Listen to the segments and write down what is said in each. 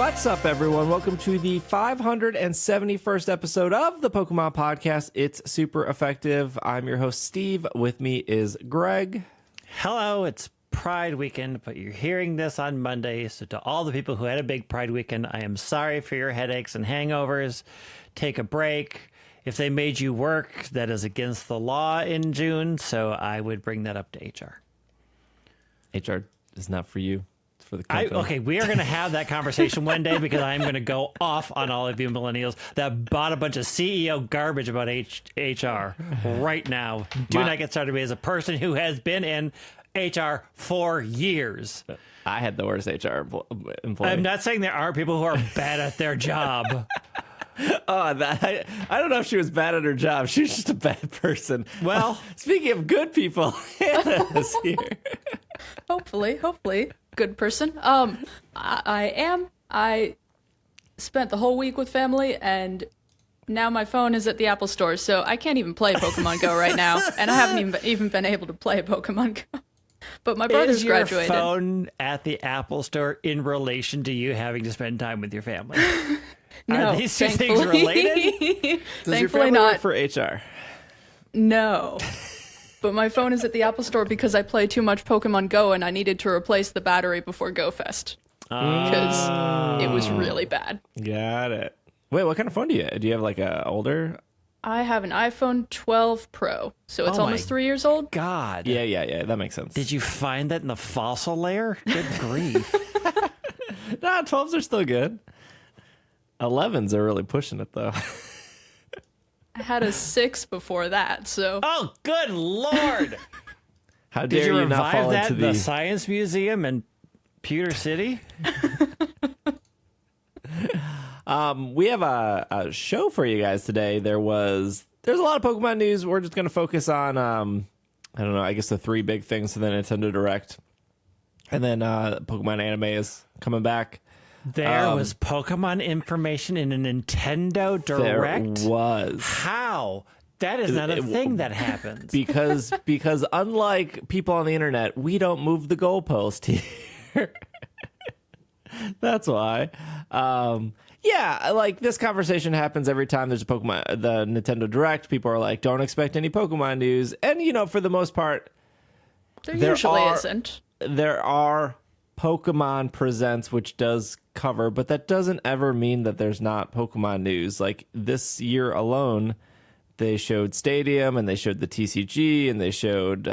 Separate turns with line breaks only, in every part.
What's up, everyone? Welcome to the 571st episode of the Pokemon Podcast. It's super effective. I'm your host, Steve. With me is Greg.
Hello, it's Pride Weekend, but you're hearing this on Monday. So to all the people who had a big Pride Weekend, I am sorry for your headaches and hangovers. Take a break. If they made you work, that is against the law in June. So I would bring that up to HR.
HR is not for you. It's for the company.
Okay, we are going to have that conversation one day because I'm going to go off on all of you millennials that bought a bunch of CEO garbage about HR right now. Do not get started with me as a person who has been in HR for years.
I had the worst HR employee.
I'm not saying there are people who are bad at their job.
I don't know if she was bad at her job. She was just a bad person.
Well,
speaking of good people, Hannah's here.
Hopefully, good person. I am. I spent the whole week with family, and now my phone is at the Apple Store, so I can't even play Pokemon Go right now, and I haven't even been able to play Pokemon Go. But my brother's graduated.
Is your phone at the Apple Store in relation to you having to spend time with your family?
No,
are these two things related?
Does your family work for HR?
No. But my phone is at the Apple Store because I play too much Pokemon Go and I needed to replace the battery before Go Fest. Because it was really bad.
Got it. Wait, what kind of phone do you have? Do you have like a older?
I have an iPhone 12 Pro, so it's almost 3 years old.
God.
Yeah, that makes sense.
Did you find that in the fossil layer? Good grief.
Nah, 12s are still good. 11s are really pushing it, though.
I had a 6 before that, so...
Oh, good Lord!
How dare you not fall
that
into
the Science Museum in Pewter City?
We have a show for you guys today. There's a lot of Pokemon news. We're just going to focus on, I don't know, I guess the three big things for the Nintendo Direct. And then Pokemon anime is coming back.
There was Pokemon information in a Nintendo Direct?
There was.
How? That is not a thing that happens.
Because unlike people on the internet, we don't move the goalpost here. That's why. Yeah, like this conversation happens every time there's the Nintendo Direct. People are like, don't expect any Pokemon news. And, for the most part,
there usually isn't.
There are Pokemon Presents, which does cover, but that doesn't ever mean that there's not Pokemon news. Like this year alone, they showed Stadium and they showed the TCG and they showed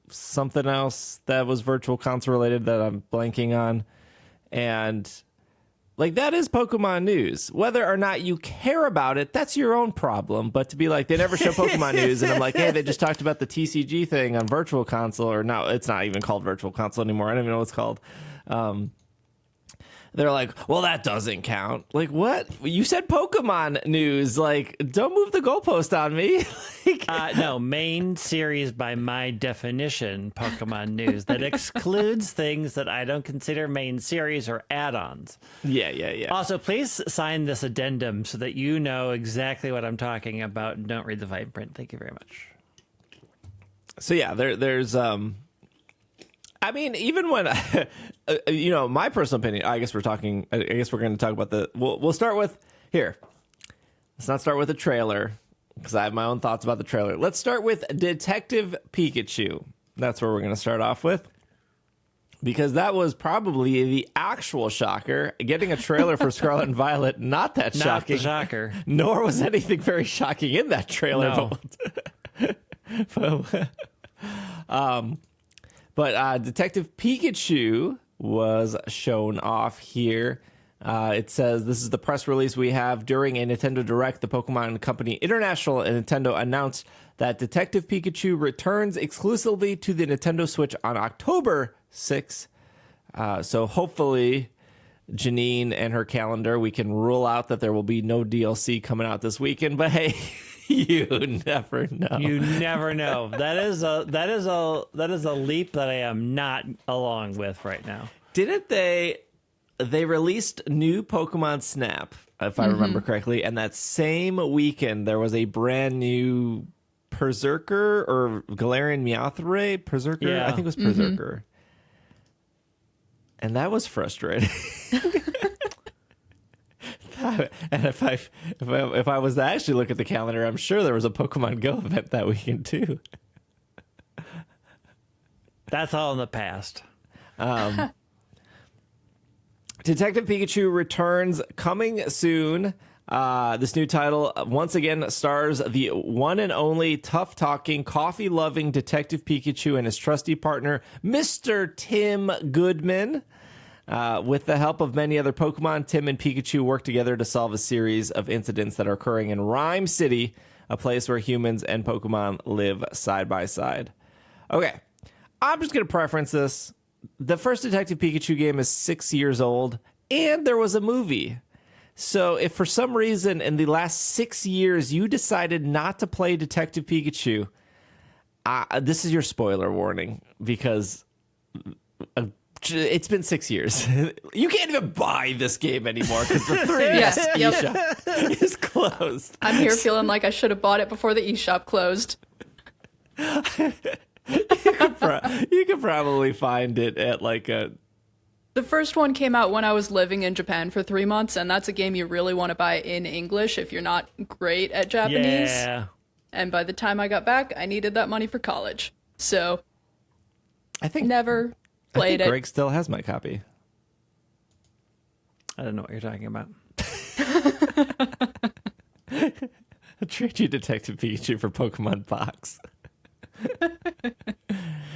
something else that was Virtual Console related that I'm blanking on. And like that is Pokemon news. Whether or not you care about it, that's your own problem. But to be like, they never show Pokemon news, and I'm like, hey, they just talked about the TCG thing on Virtual Console, or no, it's not even called Virtual Console anymore. I don't even know what it's called. They're like, well, that doesn't count. Like, what? You said Pokemon news. Like, don't move the goalpost on me.
No, main series by my definition, Pokemon news. That excludes things that I don't consider main series or add-ons.
Yeah.
Also, please sign this addendum so that you know exactly what I'm talking about and don't read the fine print. Thank you very much.
So, yeah, there's... I mean, even when, my personal opinion, I guess we're going to talk about we'll start with, here, let's not start with the trailer, because I have my own thoughts about the trailer. Let's start with Detective Pikachu. That's where we're going to start off with, because that was probably the actual shocker. Getting a trailer for Scarlet and Violet, not that shocking.
Not the shocker.
Nor was anything very shocking in that trailer.
No.
But Detective Pikachu was shown off here. It says, this is the press release we have. During a Nintendo Direct, the Pokemon Company International and Nintendo announced that Detective Pikachu returns exclusively to the Nintendo Switch on October 6th. So hopefully, Janine and her calendar, we can rule out that there will be no DLC coming out this weekend. But hey... You never know.
You never know. That is a leap that I am not along with right now.
Didn't they released new Pokemon Snap, if I remember correctly, and that same weekend there was a brand new Berserker or Galarian Meowth Berserker? Yeah. I think it was Berserker. And that was frustrating. And if I was to actually look at the calendar, I'm sure there was a Pokemon Go event that weekend too.
That's all in the past.
Detective Pikachu Returns coming soon. This new title once again stars the one and only tough-talking, coffee-loving Detective Pikachu and his trusty partner, Mr. Tim Goodman. With the help of many other Pokemon, Tim and Pikachu work together to solve a series of incidents that are occurring in Rhyme City, a place where humans and Pokemon live side by side. Okay, I'm just going to preference this. The first Detective Pikachu game is 6 years old, and there was a movie. So if for some reason in the last 6 years you decided not to play Detective Pikachu, this is your spoiler warning, because it's been 6 years. You can't even buy this game anymore because the 3DS eShop is closed.
I'm here feeling like I should have bought it before the eShop closed.
You could probably find it at like a...
The first one came out when I was living in Japan for 3 months, and that's a game you really want to buy in English if you're not great at Japanese.
Yeah.
And by the time I got back, I needed that money for college. So,
I think
never played it.
Greg still has my copy.
I don't know what you're talking about.
I'll trade you Detective Pikachu for Pokemon Box.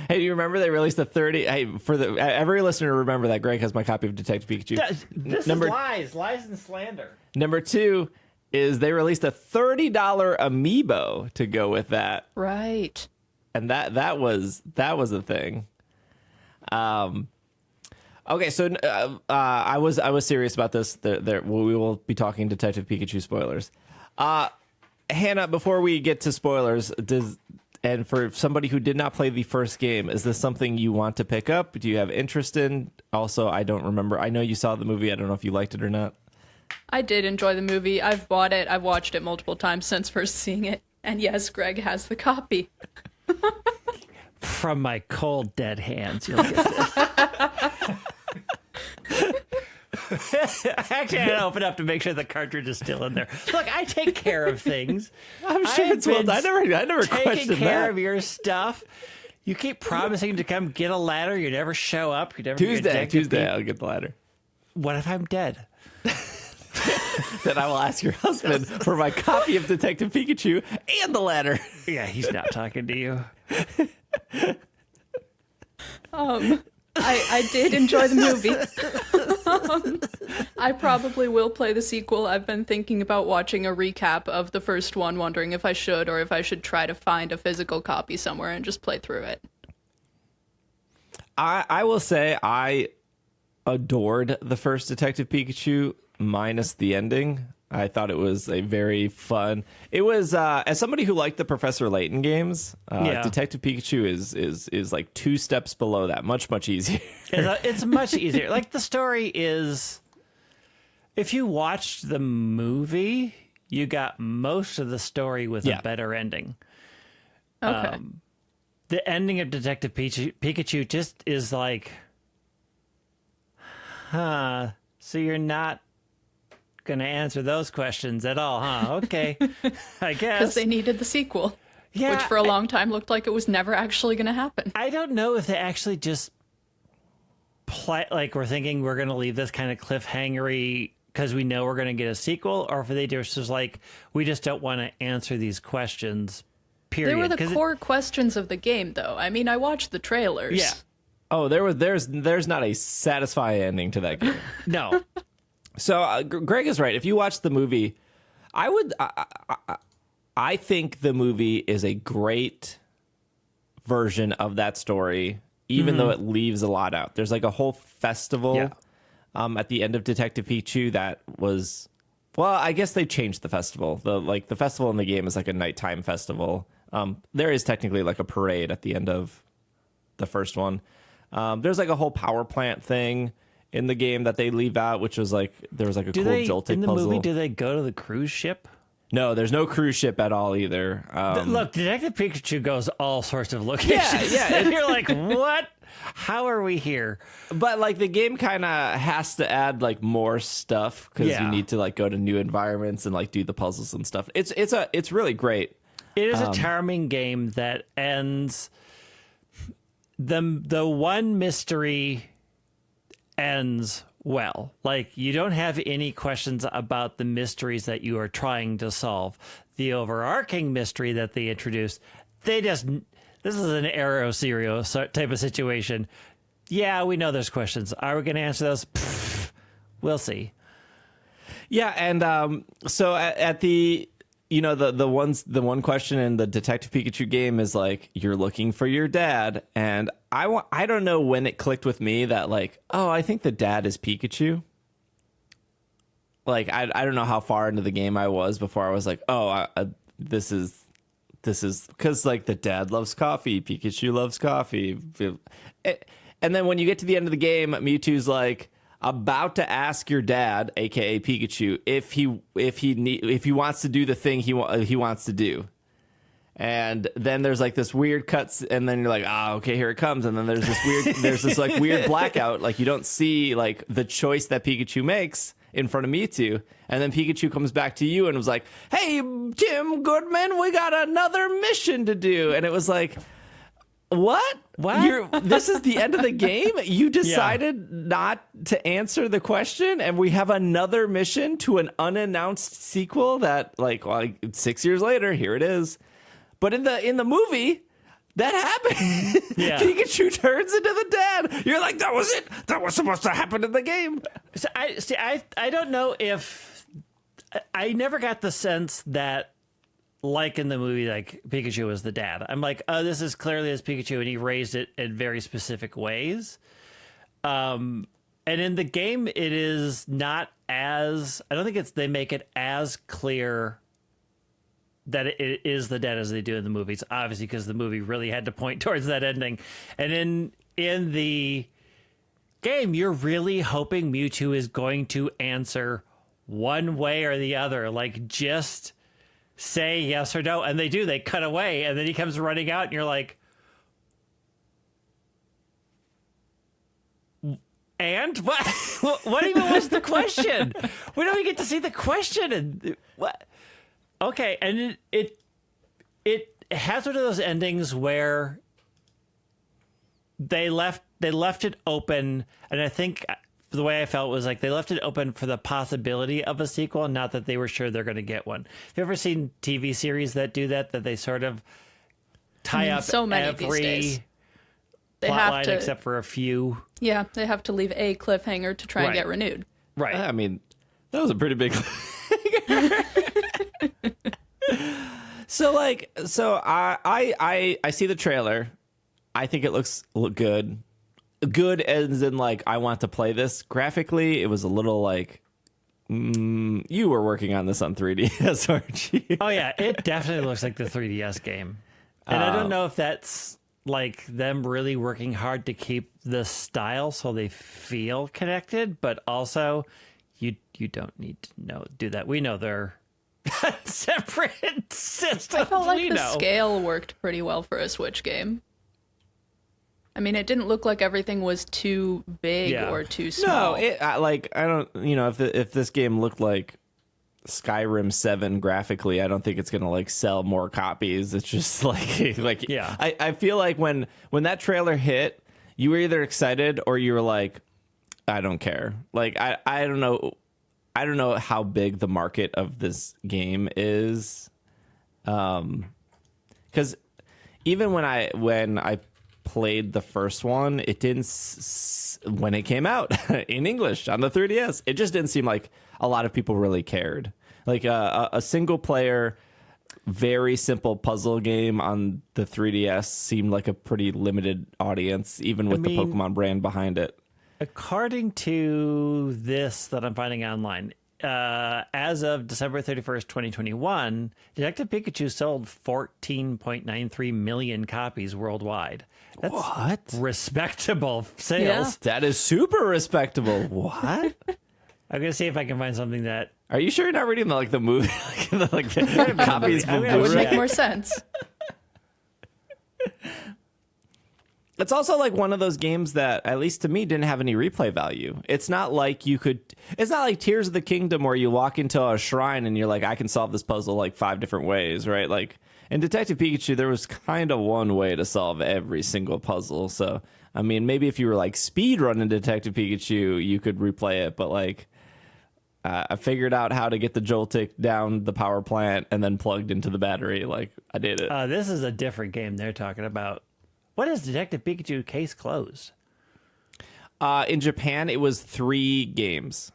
Hey, do you remember they released a 30? Hey, for the every listener, remember that Greg has my copy of Detective Pikachu.
This is lies and slander.
Number 2 is they released a $30 amiibo to go with that,
Right.
and that was a thing. Okay, so I was serious about this. We will be talking Detective Pikachu spoilers. Hannah, before we get to spoilers, and for somebody who did not play the first game, is this something you want to pick up? Do you have interest in? Also, I don't remember. I know you saw the movie. I don't know if you liked it or not.
I did enjoy the movie. I've bought it. I've watched it multiple times since first seeing it. And yes, Greg has the copy.
From my cold, dead hands, you'll get this. Actually, I had to open up to make sure the cartridge is still in there. Look, I take care of things.
I'm sure it's well. I never
taking
questioned
care
that.
of your stuff. You keep promising to come get a ladder. You never show up. You never
Tuesday, I'll get the ladder.
What if I'm dead?
Then I will ask your husband for my copy of Detective Pikachu and the ladder.
Yeah, he's not talking to you.
I did enjoy the movie. I probably will play the sequel. I've been thinking about watching a recap of the first one, wondering if I should or if I should try to find a physical copy somewhere and just play through it.
I will say I adored the first Detective Pikachu minus the ending. I thought it was a very fun. It was as somebody who liked the Professor Layton games. Detective Pikachu is like 2 steps below that. Much easier.
It's much easier. Like the story is, if you watched the movie, you got most of the story with a better ending.
Okay.
The ending of Detective Pikachu just is like, so you're not going to answer those questions at all, huh? Okay, I guess.
Because they needed the sequel, which for a long time looked like it was never actually going to happen.
I don't know if they actually just like we're thinking we're going to leave this kind of cliffhangery because we know we're going to get a sequel, or if they just was like, we just don't want to answer these questions, period.
They were the core questions of the game, though. I mean, I watched the trailers.
Yeah.
Oh, there's not a satisfying ending to that game.
No.
So Greg is right. If you watch the movie, I think the movie is a great version of that story, even though it leaves a lot out. There's like a whole festival at the end of Detective Pikachu that was, well, I guess they changed the festival. The festival in the game is like a nighttime festival. There is technically like a parade at the end of the first one. There's like a whole power plant thing in the game that they leave out, which was like there was like a cool Joltik
in the
puzzle.
movie, do they go to the cruise ship?
No, there's no cruise ship at all either.
Look, Detective Pikachu goes all sorts of locations.
Yeah.
And you're like, what? How are we here?
But like the game kind of has to add like more stuff because you need to like go to new environments and like do the puzzles and stuff. It's really great.
It is a charming game that ends. The one mystery ends well. Like, you don't have any questions about the mysteries that you are trying to solve. The overarching mystery that they introduced, this is an Arrow serial type of situation. Yeah, we know there's questions. Are we going to answer those? Pfft, we'll see.
Yeah, and so at the the one question in the Detective Pikachu game is like, you're looking for your dad, and I don't know when it clicked with me that like, oh, I think the dad is Pikachu. Like I don't know how far into the game I was before I was like, oh, this is because like the dad loves coffee, Pikachu loves coffee, and then when you get to the end of the game, Mewtwo's like about to ask your dad, aka Pikachu, if he wants to do the thing he wants to do. And then there's like this weird cuts, and then you're like, okay, here it comes. And then there's this like weird blackout, like you don't see like the choice that Pikachu makes in front of Mewtwo. And then Pikachu comes back to you and was like, hey, Tim Goodman, we got another mission to do. And it was like, what? This is the end of the game? You decided not to answer the question, and we have another mission to an unannounced sequel that like 6 years later, here it is. But in the movie, that happened. Yeah. Pikachu turns into the dad. You're like, that was it. That was supposed to happen in the game.
So I don't know if I never got the sense that, like in the movie, like Pikachu was the dad. I'm like, oh, this is clearly his Pikachu, and he raised it in very specific ways. And in the game, it is not as, I don't think they make it as clear that it is the dad as they do in the movies, obviously, because the movie really had to point towards that ending. And in the game, you're really hoping Mewtwo is going to answer one way or the other, like just say yes or no. And they do. They cut away, and then he comes running out, and you're like, and what? What even was the question? We don't even get to see the question. And what? Okay, and it has one of those endings where they left it open, and I think the way I felt was like they left it open for the possibility of a sequel, not that they were sure they're going to get one. Have you ever seen TV series that do that they sort of tie up
so many
every
these days. They
plot
have
line
to,
except for a few?
Yeah, they have to leave a cliffhanger to try and get renewed.
Right.
I mean, that was a pretty big So I see the trailer. I think it looks good. Good as in like I want to play this. Graphically, it was a little like you were working on this on 3DS, aren't you?
Oh yeah, it definitely looks like the 3DS game. And I don't know if that's like them really working hard to keep the style so they feel connected, but also you don't need to do that. We know they're separate systems.
I felt like the scale worked pretty well for a Switch game. I mean, it didn't look like everything was too big or too small.
No, I don't. If this game looked like Skyrim 7 graphically, I don't think it's gonna like sell more copies. It's just like
yeah.
I feel like when that trailer hit, you were either excited or you were like, I don't care. Like I don't know. I don't know how big the market of this game is, because even when I played the first one, it didn't when it came out in English on the 3DS, it just didn't seem like a lot of people really cared. Like a single player, very simple puzzle game on the 3DS seemed like a pretty limited audience, even with the Pokemon brand behind it.
According to this that I'm finding online, as of December 31st, 2021, Detective Pikachu sold 14.93 million copies worldwide. That's
what?
Respectable sales.
Yeah. That is super respectable. What?
I'm going to see if I can find something that
Are you sure you're not reading the movie, the copies from
That would
Blu-ray?
make more sense.
It's also like one of those games that, at least to me, didn't have any replay value. It's not like it's not like Tears of the Kingdom where you walk into a shrine and you're like, I can solve this puzzle like 5 different ways, right? Like in Detective Pikachu, there was kind of one way to solve every single puzzle. So, I mean, maybe if you were like speed running Detective Pikachu, you could replay it. But like, I figured out how to get the Joltik down the power plant and then plugged into the battery. Like, I did it.
This is a different game they're talking about. What is Detective Pikachu case closed?
In Japan, it was 3 games.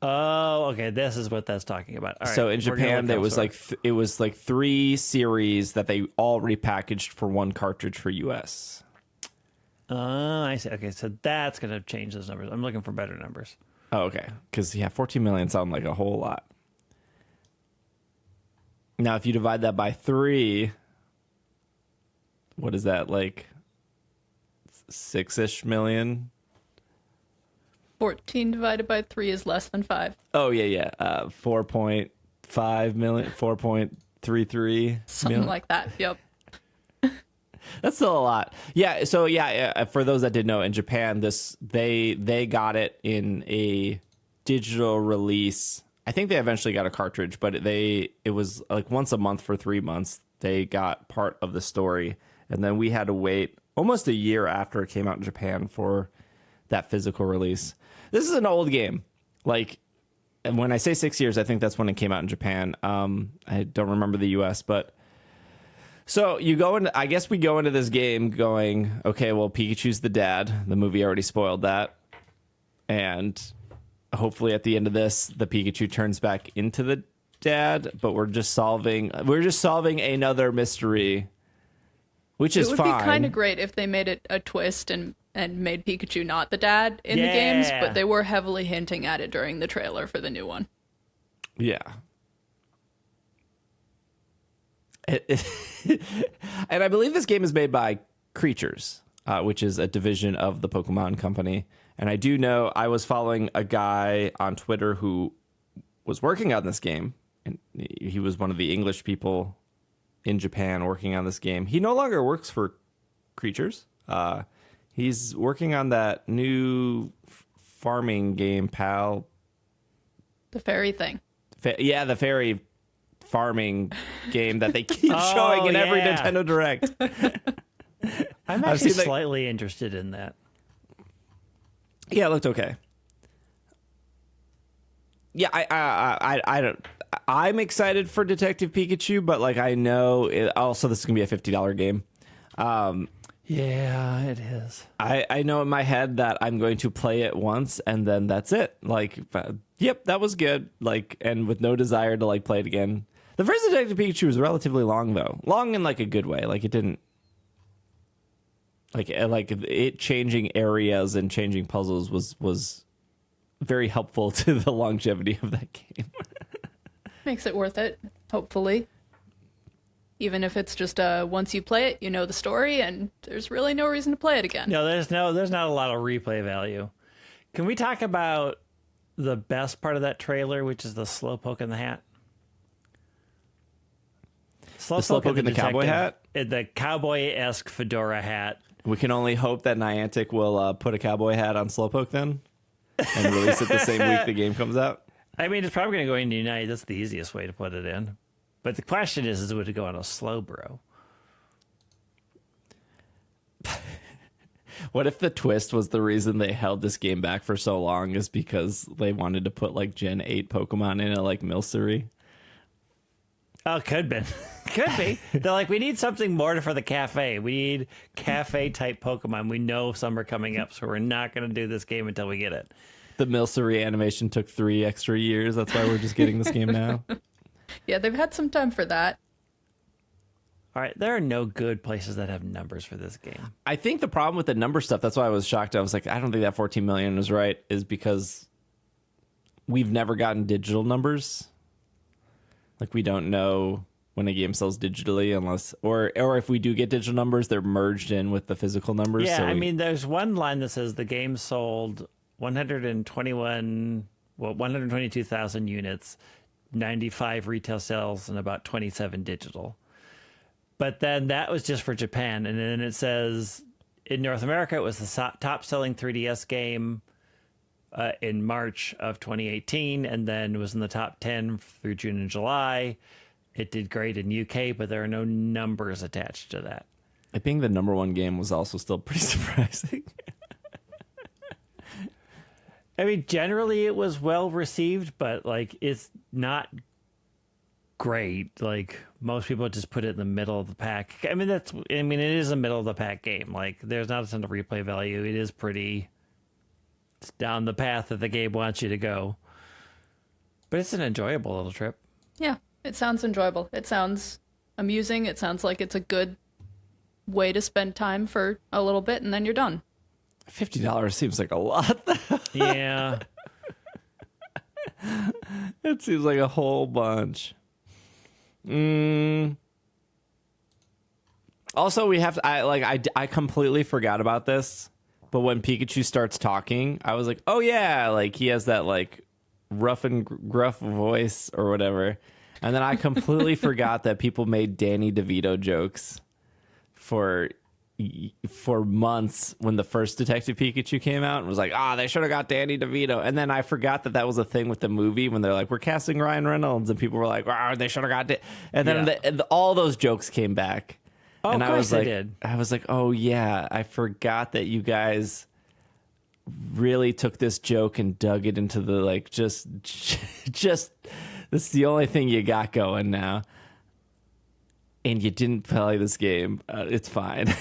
Oh, okay. This is what that's talking about. All right,
So in
we're gonna
Japan,
look
it was like 3 series that they all repackaged for 1 cartridge for US.
I see. Okay, so that's going to change those numbers. I'm looking for better numbers.
Oh, okay. Because 14 million sound like a whole lot. Now, if you divide that by 3, what is that, like 6-ish million?
14 divided by 3 is less than 5.
Oh, yeah. 4.5 million, 4.33
Something
million.
like that. Yep.
That's still a lot. Yeah. So for those that didn't know, in Japan, they got it in a digital release. I think they eventually got a cartridge, but it was like once a month for 3 months. They got part of the story, and then we had to wait almost a year after it came out in Japan for that physical release. This is an old game. Like, and when I say 6 years, I think that's when it came out in Japan. I don't remember the US, but. So you go into, I guess we go into this game going, okay, well, Pikachu's the dad. The movie already spoiled that. And hopefully at the end of this, the Pikachu turns back into the dad, but we're just solving another mystery, which is fine.
It would be kind of great if they made it a twist and made Pikachu not the dad in the games, but they were heavily hinting at it during the trailer for the new one.
Yeah. And I believe this game is made by Creatures, which is a division of the Pokemon company. And I do know I was following a guy on Twitter who was working on this game. And he was one of the English people in Japan working on this game. He no longer works for Creatures. He's working on that new farming game, pal.
The fairy thing.
The fairy farming game that they keep showing in every Nintendo Direct.
I'm actually slightly interested in that.
Yeah, it looked okay. Yeah, I don't. I'm excited for Detective Pikachu, but like I know also this is gonna be a $50 game.
Yeah, it is.
I know in my head that I'm going to play it once and then that's it. Like, yep, that was good. Like, and with no desire to like play it again. The first Detective Pikachu was relatively long though, long in like a good way. Like it didn't. Like it changing areas and changing puzzles was very helpful to the longevity of that game.
Makes it worth it, hopefully. Even if it's just once you play it, you know the story, and there's really no reason to play it again.
No, there's not a lot of replay value. Can we talk about the best part of that trailer, which is the Slowpoke in the hat?
Slowpoke in the cowboy hat?
The cowboy-esque fedora hat.
We can only hope that Niantic will put a cowboy hat on Slowpoke then and release it the same week the game comes out.
I mean, it's probably going to go into Unite. That's the easiest way to put it in. But the question is would it go on a Slowbro?
What if the twist was the reason they held this game back for so long is because they wanted to put like Gen 8 Pokemon in it, like Milcery?
Oh, could be. Could be. They're like, we need something more for the cafe. We need cafe-type Pokemon. We know some are coming up, so we're not going to do this game until we get it.
The Milcery animation took 3 extra years. That's why we're just getting this game now.
Yeah, they've had some time for that.
All right, there are no good places that have numbers for this game.
I think the problem with the number stuff, that's why I was shocked. I was like, I don't think that 14 million is right, is because we've never gotten digital numbers. Like, we don't know when a game sells digitally unless, or if we do get digital numbers, they're merged in with the physical numbers.
Yeah,
so
I mean, there's one line that says the game sold 121 122,000 units, 95 retail sales, and about 27 digital. But then that was just for Japan. And then it says in North America, it was the top selling 3DS game in March of 2018, and then was in the top 10 through June and July. It did great in UK, but there are no numbers attached to that.
It being the number one game was also still pretty surprising.
I mean, generally it was well received, but like it's not great. Like most people just put it in the middle of the pack. I mean, it is a middle of the pack game. Like there's not a ton of replay value. It is it's down the path that the game wants you to go. But it's an enjoyable little trip.
Yeah, it sounds enjoyable. It sounds amusing. It sounds like it's a good way to spend time for a little bit, and then you're done.
$50 seems like a lot.
Yeah.
It seems like a whole bunch. Also, we have to. I completely forgot about this, but when Pikachu starts talking, I was like, "Oh yeah!" Like he has that like rough and gruff voice or whatever, and then I completely forgot that people made Danny DeVito jokes for months when the first Detective Pikachu came out, and was like, they should have got Danny DeVito. And then I forgot that was a thing with the movie when they're like, we're casting Ryan Reynolds, and people were like, they should have got it. And then all those jokes came back.
Oh,
and
of course
they
did.
I was like, oh yeah, I forgot that you guys really took this joke and dug it into the like just this is the only thing you got going now. And you didn't play this game. It's fine.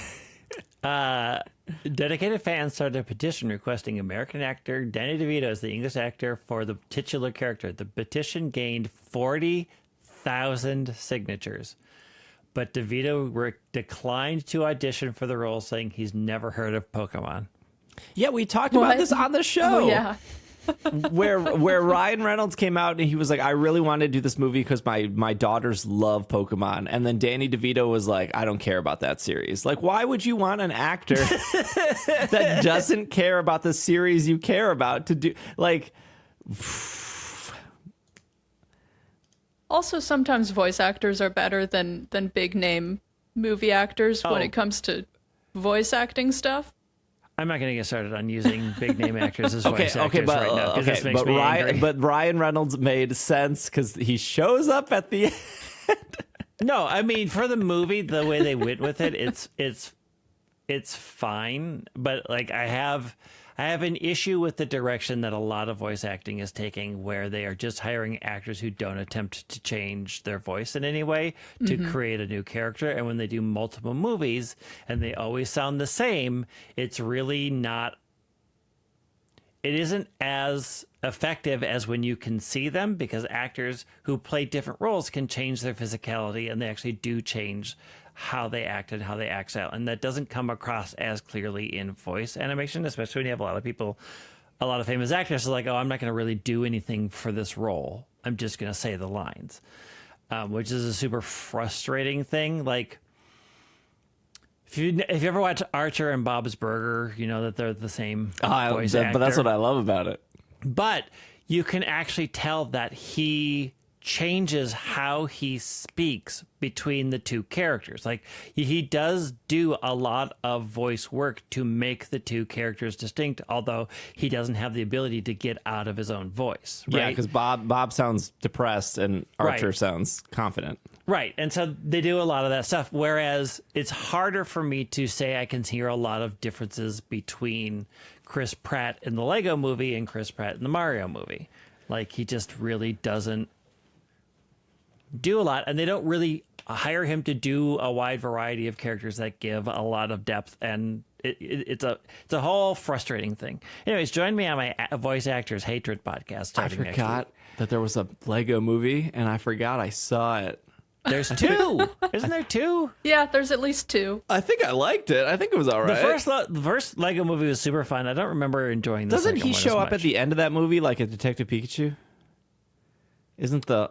Dedicated fans started a petition requesting American actor Danny DeVito as the English actor for the titular character. The petition gained 40,000 signatures, but DeVito declined to audition for the role, saying he's never heard of Pokemon.
Yeah, we talked about this on the show.
Oh, yeah.
where Ryan Reynolds came out and he was like, I really want to do this movie because my daughters love Pokemon. And then Danny DeVito was like, I don't care about that series. Like, why would you want an actor that doesn't care about the series you care about to do like?
Also, sometimes voice actors are better than big name movie actors when it comes to voice acting stuff.
I'm not going to get started on using big name actors as voice actors right now, because this makes me angry.
But Ryan Reynolds made sense because he shows up at the end.
No, I mean, for the movie, the way they went with it, it's fine. But like, I have an issue with the direction that a lot of voice acting is taking, where they are just hiring actors who don't attempt to change their voice in any way to create a new character. And when they do multiple movies and they always sound the same, it's really not. It isn't as effective as when you can see them, because actors who play different roles can change their physicality, and they actually do change how they act and how they act out. And that doesn't come across as clearly in voice animation, especially when you have a lot of famous actors are like, I'm not going to really do anything for this role. I'm just going to say the lines, which is a super frustrating thing. Like, if you ever watch Archer and Bob's Burger, you know that they're the same voice actor.
But that's what I love about it.
But you can actually tell that he changes how he speaks between the two characters. Like, he does do a lot of voice work to make the two characters distinct, although he doesn't have the ability to get out of his own voice. Right?
Yeah, because Bob sounds depressed and Archer sounds confident.
Right. And so they do a lot of that stuff, whereas it's harder for me to say I can hear a lot of differences between Chris Pratt in the Lego movie and Chris Pratt in the Mario movie. Like, he just really doesn't do a lot, and they don't really hire him to do a wide variety of characters that give a lot of depth, and it's a whole frustrating thing. Anyways, join me on my Voice Actors Hatred podcast.
I forgot that there was a Lego movie, and I forgot I saw it.
There's two. Isn't there two?
Yeah, there's at least two.
I think I liked it. I think it was all right.
The first Lego movie was super fun. I don't remember enjoying the
Doesn't
second
he
one
show
as
up
much.
at the end of that movie like a Detective Pikachu? Isn't the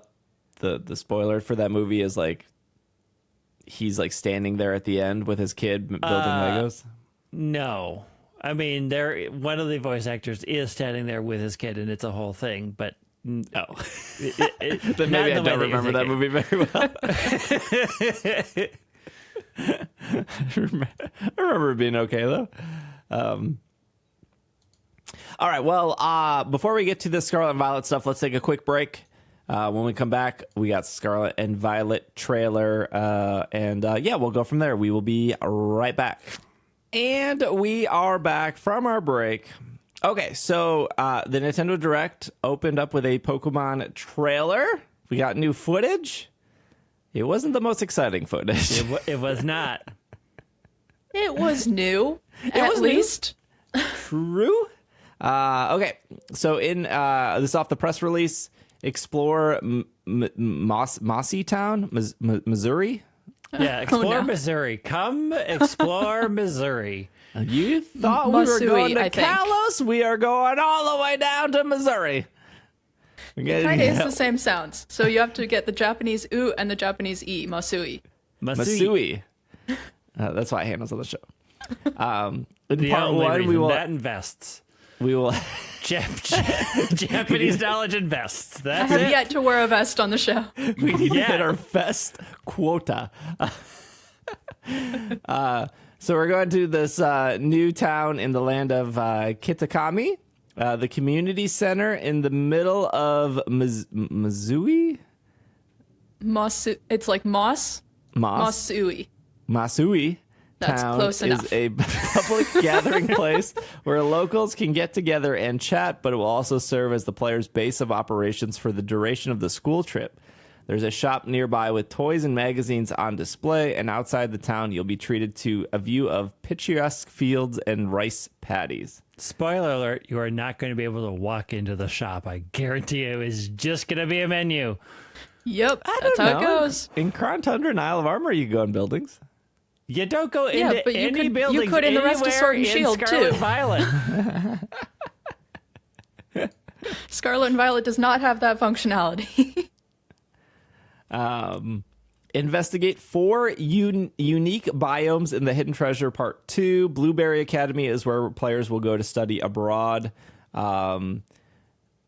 spoiler for that movie is like he's like standing there at the end with his kid building Legos?
No. I mean, one of the voice actors is standing there with his kid, and it's a whole thing. But
Then maybe I don't remember that movie very well. I remember it being okay though. All right. Well, before we get to the Scarlet and Violet stuff, let's take a quick break. When we come back, we got Scarlet and Violet trailer, and we'll go from there. We will be right back. And we are back from our break. Okay, so the Nintendo Direct opened up with a Pokemon trailer. We got new footage. It wasn't the most exciting footage.
It was not.
It was new, at least.
True. Okay, so in this off the press release, explore Mossy Town, Missouri.
Yeah, explore
no.
Missouri. Come explore Missouri.
You thought we were
Masui,
going to
I think.
Kalos? We are going all the way down to Missouri.
It kind of is the same sounds. So you have to get the Japanese U and the Japanese E, Masui.
Masui. That's why Hannah's on the show. In
The
part
only
one,
reason
we will.
that invests.
We will.
Japanese knowledge invests.
I
That's
have
it.
yet to wear a vest on the show.
We need to hit our vest quota. So we're going to this new town in the land of Kitakami, the community center in the middle of Missouri?
It's like Moss. Masui.
Masui
That's
town
close enough.
is a public gathering place where locals can get together and chat, but it will also serve as the player's base of operations for the duration of the school trip. There's a shop nearby with toys and magazines on display, and outside the town, you'll be treated to a view of picturesque fields and rice paddies.
Spoiler alert, you are not going to be able to walk into the shop. I guarantee you it's just going to be a menu.
Yep, that's how it goes.
In Crown Tundra and Isle of Armor, you can go in buildings.
You don't go into
but you
any
could-
buildings
you could in the rest of
anywhere
Sword and
in
Shield,
Scarlet
too.
Violet.
Scarlet and Violet does not have that functionality.
Investigate 4 unique biomes in the Hidden Treasure Part 2. Blueberry Academy is where players will go to study abroad.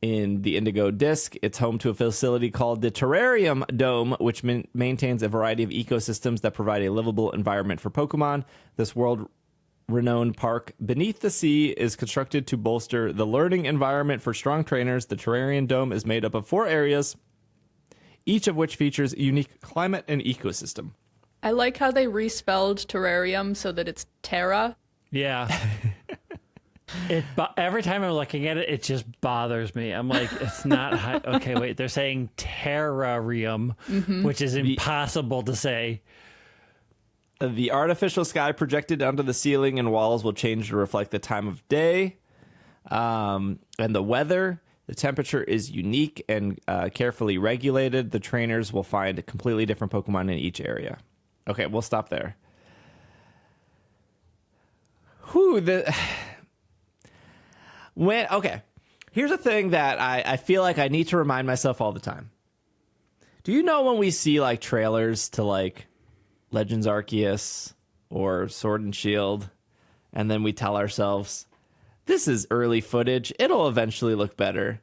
In the Indigo Disk, it's home to a facility called the Terrarium Dome, which maintains a variety of ecosystems that provide a livable environment for Pokemon. This world-renowned park beneath the sea is constructed to bolster the learning environment for strong trainers. The Terrarium Dome is made up of 4 areas, each of which features a unique climate and ecosystem.
I like how they respelled terrarium so that it's Terra.
Yeah. Every time I'm looking at it, it just bothers me. I'm like, it's not high. Okay, wait, they're saying terrarium, which is impossible to say.
The artificial sky projected onto the ceiling and walls will change to reflect the time of day and the weather. The temperature is unique and carefully regulated. The trainers will find a completely different Pokemon in each area. Okay, we'll stop there. Okay, here's a thing that I feel like I need to remind myself all the time. Do you know when we see like trailers to like Legends Arceus or Sword and Shield, and then we tell ourselves, this is early footage, it'll eventually look better.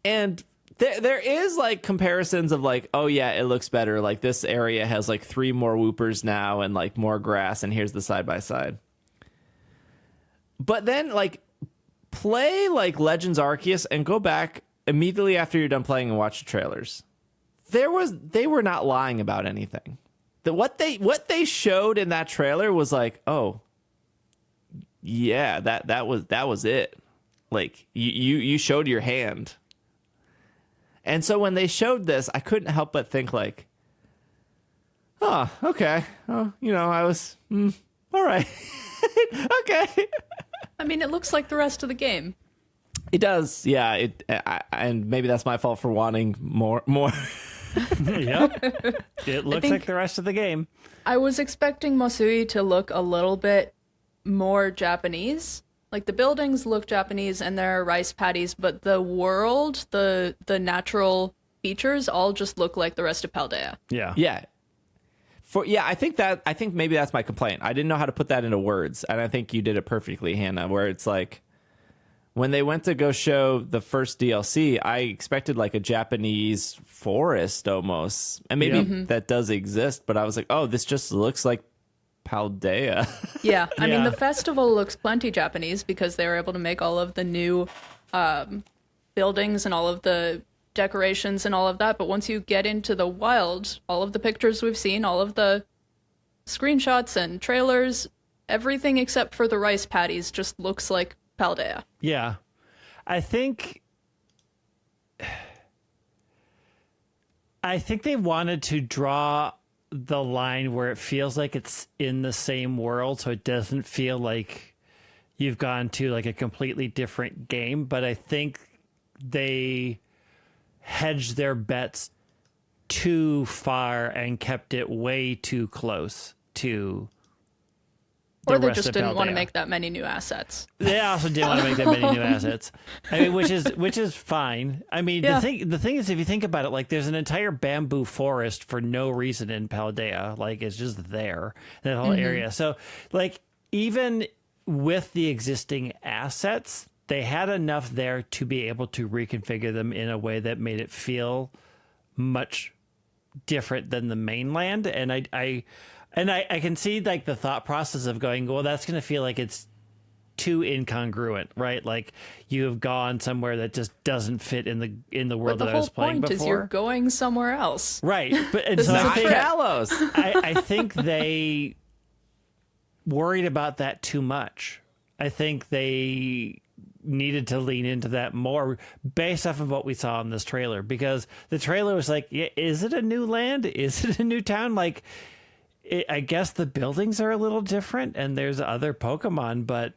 And there is like comparisons of like, oh yeah, it looks better. Like this area has like 3 more Whoopers now and like more grass, and here's the side by side. But then like play like Legends Arceus and go back immediately after you're done playing and watch the trailers. They were not lying about anything. What they showed in that trailer was like, oh yeah, that was it. Like you showed your hand. And so when they showed this, I couldn't help but think like, oh, okay. Oh, I was all right. Okay.
I mean, it looks like the rest of the game.
It does, yeah. And maybe that's my fault for wanting more.
Yep. It looks like the rest of the game.
I was expecting Masui to look a little bit more Japanese. Like the buildings look Japanese and there are rice paddies, but the world, the natural features all just look like the rest of Paldea.
Yeah.
Yeah. I think maybe that's my complaint. I didn't know how to put that into words, and I think you did it perfectly, Hannah, where it's like when they went to go show the first DLC, I expected like a Japanese forest almost. And maybe that does exist, but I was like, oh, this just looks like Paldea.
Yeah, I mean, the festival looks plenty Japanese because they were able to make all of the new buildings and all of the decorations and all of that. But once you get into the wild, all of the pictures we've seen, all of the screenshots and trailers, everything except for the rice paddies just looks like Paldea.
Yeah. I think they wanted to draw the line where it feels like it's in the same world, so it doesn't feel like you've gone to like a completely different game. But I think they hedged their bets too far and kept it way too close to
or they just didn't want to make that many new assets.
They also didn't want to make that many new assets. I mean, which is fine. I mean, the thing is, if you think about it, like there's an entire bamboo forest for no reason in Paldea. Like it's just there, that whole area. So like even with the existing assets, they had enough there to be able to reconfigure them in a way that made it feel much different than the mainland. And I can see like the thought process of going, well, that's going to feel like it's too incongruent, right? Like you have gone somewhere that just doesn't fit in the world that I was playing before.
The whole point is you're going somewhere else,
right? But and
this
so
is
I think they worried about that too much. I think they needed to lean into that more based off of what we saw in this trailer, because the trailer was like, yeah, is it a new land? Is it a new town? Like, I guess the buildings are a little different and there's other Pokemon, but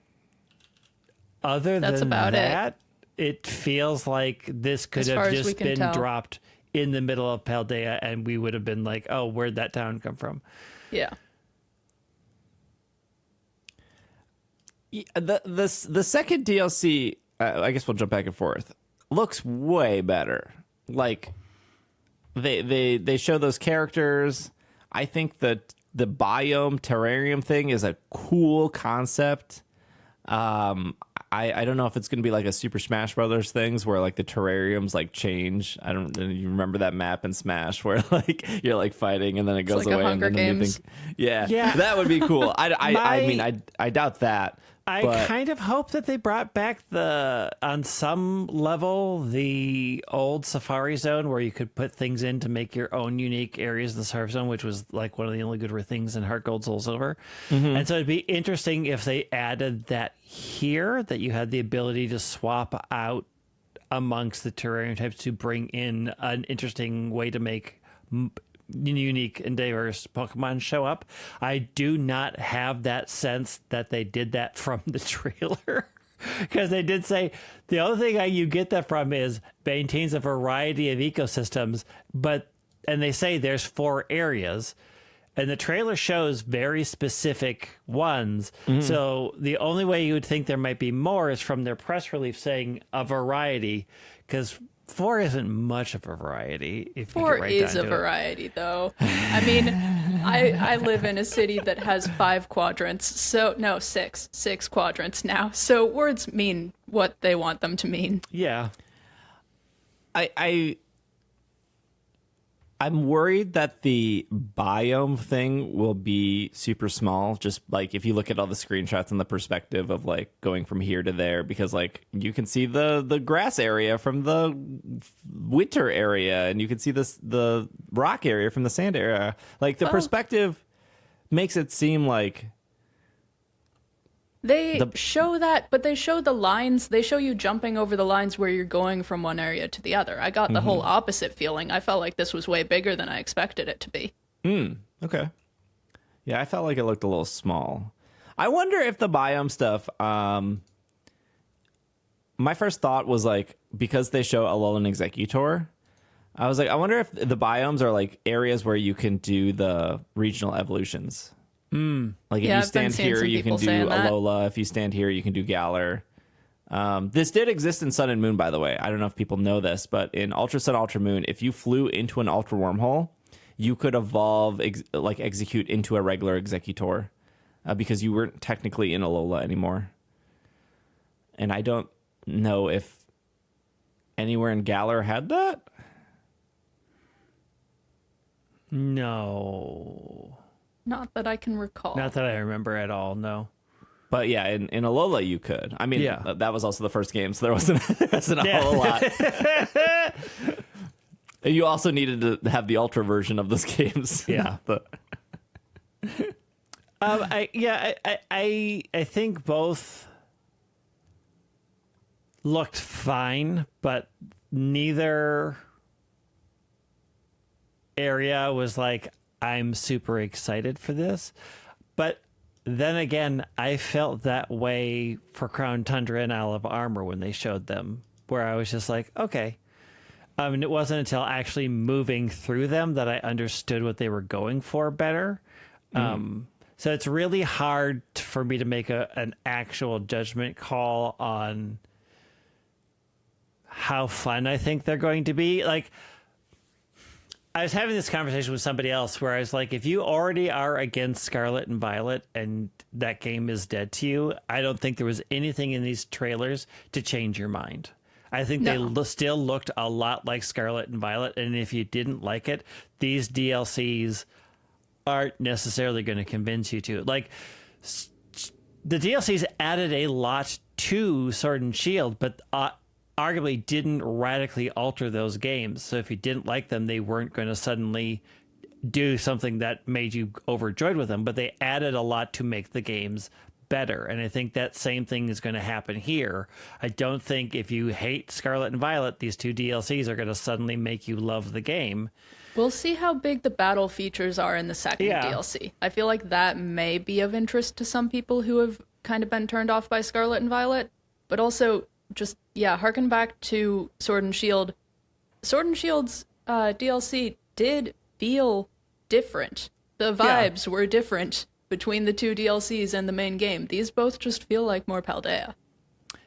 other
That's
than
about
that, it feels like this could have just been dropped in the middle of Paldea and we would have been like, oh, where'd that town come from?
Yeah.
The second DLC, I guess we'll jump back and forth, looks way better. Like they show those characters. I think that the biome terrarium thing is a cool concept. I don't know if it's going to be like a Super Smash Brothers things where like the terrariums like change. I don't. You remember that map in Smash where like you're like fighting and then it goes
like
away.
a Hunger
and then
Games.
Yeah, that would be cool. I mean, I doubt that.
I kind of hope that they brought back on some level, the old Safari Zone where you could put things in to make your own unique areas in the Safari Zone, which was like one of the only good things in Heart Gold, Soul Silver. And so it'd be interesting if they added that here, that you had the ability to swap out amongst the terrarium types to bring in an interesting way to make unique and diverse Pokemon show up. I do not have that sense that they did that from the trailer, because they did say the other thing you get that from is maintains a variety of ecosystems, and they say there's 4 areas and the trailer shows very specific ones. So the only way you would think there might be more is from their press release saying a variety, because 4 isn't much of a variety. If
4
you get right
is
down
a
to
variety, though. I mean, I live in a city that has 5 quadrants. So, no, 6 quadrants now. So words mean what they want them to mean.
Yeah.
I'm worried that the biome thing will be super small. Just like if you look at all the screenshots and the perspective of like going from here to there, because like you can see the grass area from the winter area, and you can see the rock area from the sand area. Like the perspective makes it seem like
They show that, but they show the lines. They show you jumping over the lines where you're going from one area to the other. I got the whole opposite feeling. I felt like this was way bigger than I expected it to be.
Okay. Yeah, I felt like it looked a little small. I wonder if the biome stuff, my first thought was like, because they show Alolan Executor, I was like, I wonder if the biomes are like areas where you can do the regional evolutions. Like if you stand here, you can do Alola. If you stand here, you can do Galar. This did exist in Sun and Moon, by the way. I don't know if people know this, but in Ultra Sun, Ultra Moon, if you flew into an Ultra Wormhole, you could evolve, execute into a regular Executor, because you weren't technically in Alola anymore. And I don't know if anywhere in Galar had that.
No.
Not that I can recall.
Not that I remember at all, no.
But yeah, in Alola you could. I mean,
Yeah.
that was also the first game, so there wasn't a whole lot. And you also needed to have the Ultra version of those games.
Yeah. I think both looked fine, but neither area was like, I'm super excited for this. But then again, I felt that way for Crown Tundra and Isle of Armor when they showed them, where I was just like, okay. And it wasn't until actually moving through them that I understood what they were going for better. So it's really hard for me to make an actual judgment call on how fun I think they're going to be. Like, I was having this conversation with somebody else where I was like, if you already are against Scarlet and Violet and that game is dead to you, I don't think there was anything in these trailers to change your mind. I think they still looked a lot like Scarlet and Violet, and if you didn't like it, these DLCs aren't necessarily going to convince you to. Like, the DLCs added a lot to Sword and Shield, but arguably didn't radically alter those games. So if you didn't like them, they weren't going to suddenly do something that made you overjoyed with them, but they added a lot to make the games better. And I think that same thing is going to happen here. I don't think if you hate Scarlet and Violet, these two DLCs are going to suddenly make you love the game.
We'll see how big the battle features are in the second DLC. I feel like that may be of interest to some people who have kind of been turned off by Scarlet and Violet, but also just, harken back to Sword and Shield. Sword and Shield's DLC did feel different. The vibes were different between the two DLCs and the main game. These both just feel like more Paldea.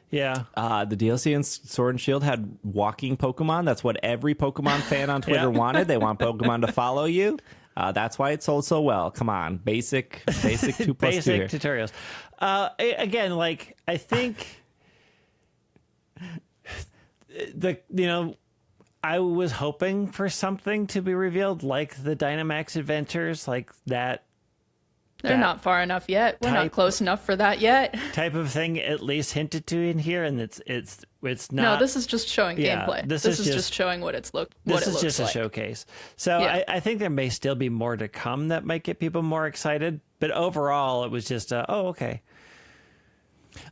Yeah.
The DLC in Sword and Shield had walking Pokemon. That's what every Pokemon fan on Twitter wanted. They want Pokemon to follow you. That's why it sold so well. Come on, basic 2+2
Basic
here.
tutorials. Again, like, I think I was hoping for something to be revealed, like the Dynamax Adventures, like that.
They're not far enough yet. We're not close enough for that yet.
Type of thing at least hinted to in here, and it's not.
No, this is just showing gameplay.
This
is
is
just showing what it's looked.
This is
looks
just
like.
a showcase. So I think there may still be more to come that might get people more excited. But overall, it was just okay.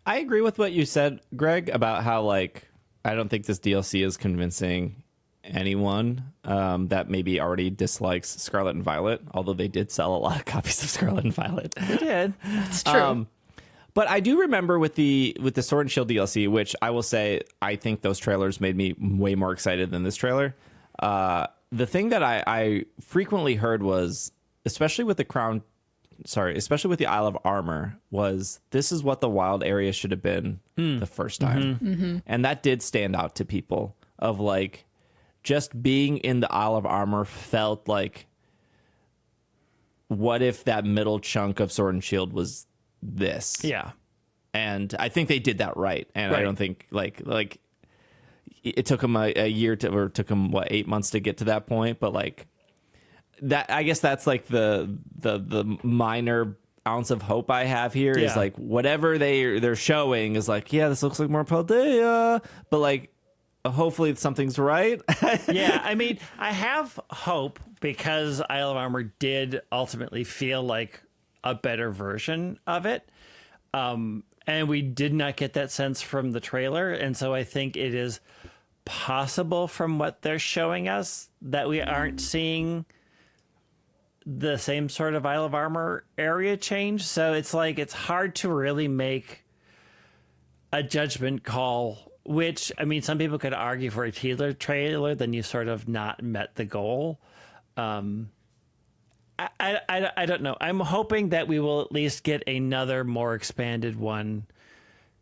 I agree with what you said, Greg, about how, like, I don't think this DLC is convincing anyone that maybe already dislikes Scarlet and Violet, although they did sell a lot of copies of Scarlet and Violet.
They did.
It's true.
But I do remember with the Sword and Shield DLC, which I will say I think those trailers made me way more excited than this trailer. The thing that I frequently heard was, especially with the Isle of Armor, was this is what the wild area should have been the first time.
Mm-hmm.
And that did stand out to people, of like, just being in the Isle of Armor felt like, what if that middle chunk of Sword and Shield was this?
Yeah.
And I think they did that right. And I don't think like it took them a year or took them 8 months to get to that point. But like that, I guess that's like the minor ounce of hope I have here is like, whatever they're showing is like, this looks like more Paldea, but like, hopefully something's right.
Yeah, I mean, I have hope because Isle of Armor did ultimately feel like a better version of it. And we did not get that sense from the trailer. And so I think it is possible from what they're showing us that we aren't seeing the same sort of Isle of Armor area change. So it's like, it's hard to really make a judgment call. Which, I mean, some people could argue for a teaser trailer, then you sort of not met the goal. I don't know. I'm hoping that we will at least get another more expanded one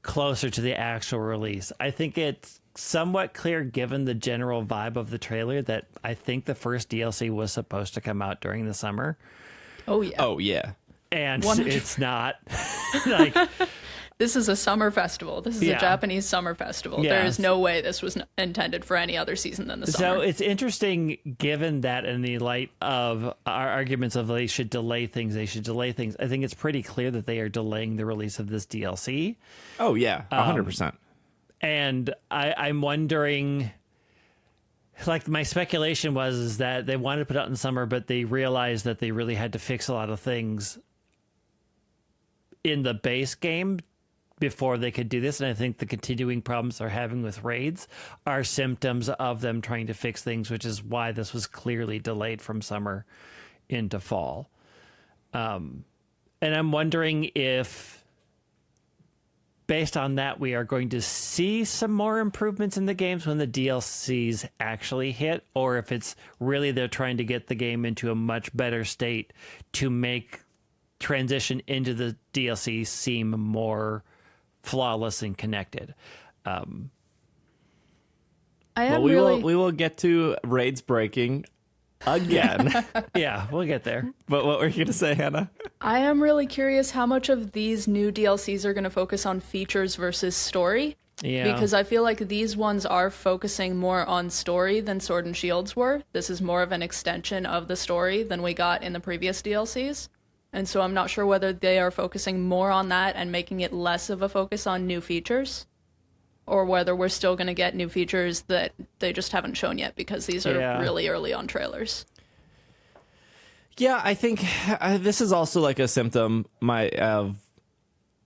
closer to the actual release. I think it's somewhat clear, given the general vibe of the trailer, that I think the first DLC was supposed to come out during the summer.
Oh yeah.
Oh yeah.
And
100.
it's not. Like,
This is a summer festival. This is
Yeah.
a Japanese summer festival.
Yeah.
There is no way this was intended for any other season than the summer.
so it's interesting, given that in the light of our arguments of they should delay things. I think it's pretty clear that they are delaying the release of this DLC.
Oh yeah. 100%.
And I'm wondering, like, my speculation was that they wanted to put it out in the summer, but they realized that they really had to fix a lot of things in the base game before they could do this. And I think the continuing problems they're having with raids are symptoms of them trying to fix things, which is why this was clearly delayed from summer into fall. And I'm wondering if, based on that, we are going to see some more improvements in the games when the DLCs actually hit, or if it's really they're trying to get the game into a much better state to make transition into the DLC seem more flawless and connected.
I
Well,
am
we
really.
will get to raids breaking again.
Yeah, we'll get there.
But what were you going to say, Hannah?
I am really curious how much of these new DLCs are going to focus on features versus story.
Yeah.
Because I feel like these ones are focusing more on story than Sword and Shields were. This is more of an extension of the story than we got in the previous DLCs. And so I'm not sure whether they are focusing more on that and making it less of a focus on new features, or whether we're still going to get new features that they just haven't shown yet because these are
Yeah.
really early on trailers.
Yeah, I think this is also like a symptom of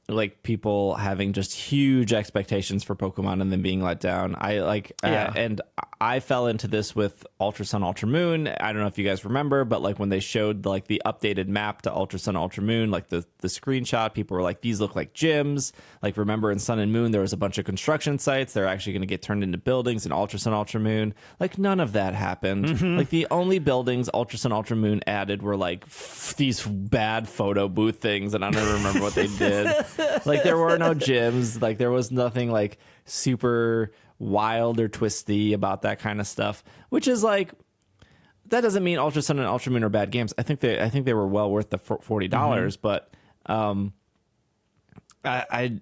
like people having just huge expectations for Pokemon and then being let down. And I fell into this with Ultra Sun, Ultra Moon. I don't know if you guys remember, but like when they showed like the updated map to Ultra Sun, Ultra Moon, like the screenshot, people were like, these look like gyms. Like, remember in Sun and Moon, there was a bunch of construction sites. They're actually going to get turned into buildings in Ultra Sun, Ultra Moon. Like, none of that happened. Like, the only buildings Ultra Sun, Ultra Moon added were like these bad photo booth things, and I don't even remember what they did. Like, there were no gyms. Like, there was nothing like super wild or twisty about that kind of stuff, which is like, that doesn't mean Ultra Sun and Ultra Moon are bad games. I think they were well worth the $40, but I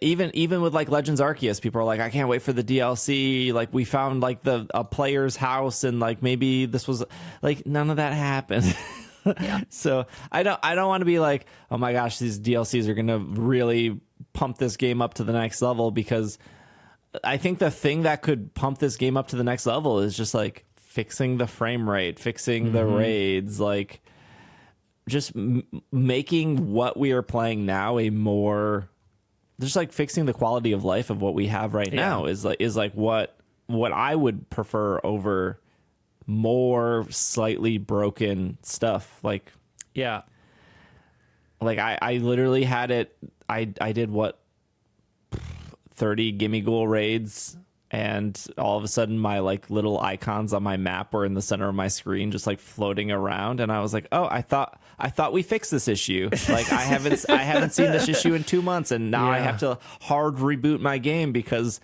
even with like Legends Arceus, people are like, I can't wait for the DLC. Like, we found like a player's house, and like maybe this was like, none of that happened.
Yeah.
So I don't want to be like, oh my gosh, these DLCs are gonna really pump this game up to the next level, because I think the thing that could pump this game up to the next level is just like fixing the frame rate, fixing the raids, like just making what we are playing now a more, just like fixing the quality of life of what we have right now is like what I would prefer over more slightly broken stuff. Like,
Yeah.
like I literally had it. I did what, 30 Gimmighoul Raids, and all of a sudden my like little icons on my map were in the center of my screen, just like floating around, and I was like, oh, I thought we fixed this issue. Like, I haven't seen this issue in 2 months, and now I
Yeah.
have to hard reboot my game because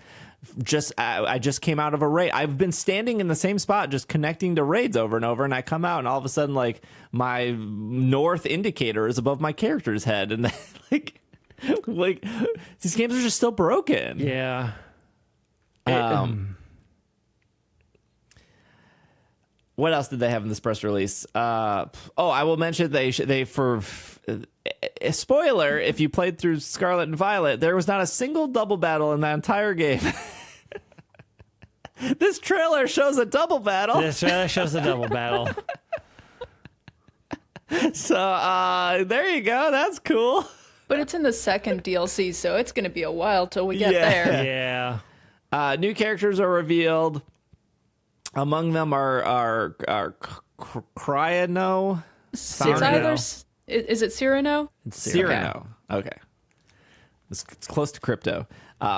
I just came out of a raid. I've been standing in the same spot just connecting to raids over and over, and I come out and all of a sudden like my north indicator is above my character's head, and like these games are just still broken.
Yeah.
What else did they have in this press release? I will mention they for a spoiler, if you played through Scarlet and Violet, there was not a single double battle in that entire game. This trailer shows a double battle.
This trailer shows the double battle.
So there you go. That's cool.
But it's in the second DLC, so it's going to be a while till we get there.
Yeah.
New characters are revealed. Among them are Cryano.
It's either, is it Cyrano?
Cyrano. Okay. It's close to Crypto.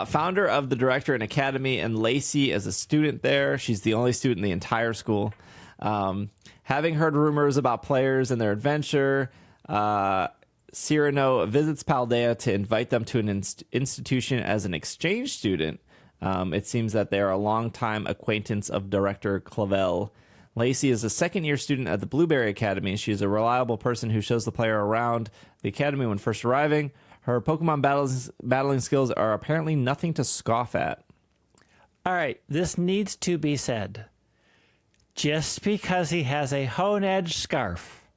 Founder of the Director and Academy, and Lacey is a student there. She's the only student in the entire school. Having heard rumors about players and their adventure, Cyrano visits Paldea to invite them to an institution as an exchange student. It seems that they are a longtime acquaintance of Director Clavel. Lacey is a second-year student at the Blueberry Academy. She is a reliable person who shows the player around the academy when first arriving. Her Pokemon battling skills are apparently nothing to scoff at.
All right, this needs to be said. Just because he has a Honedge scarf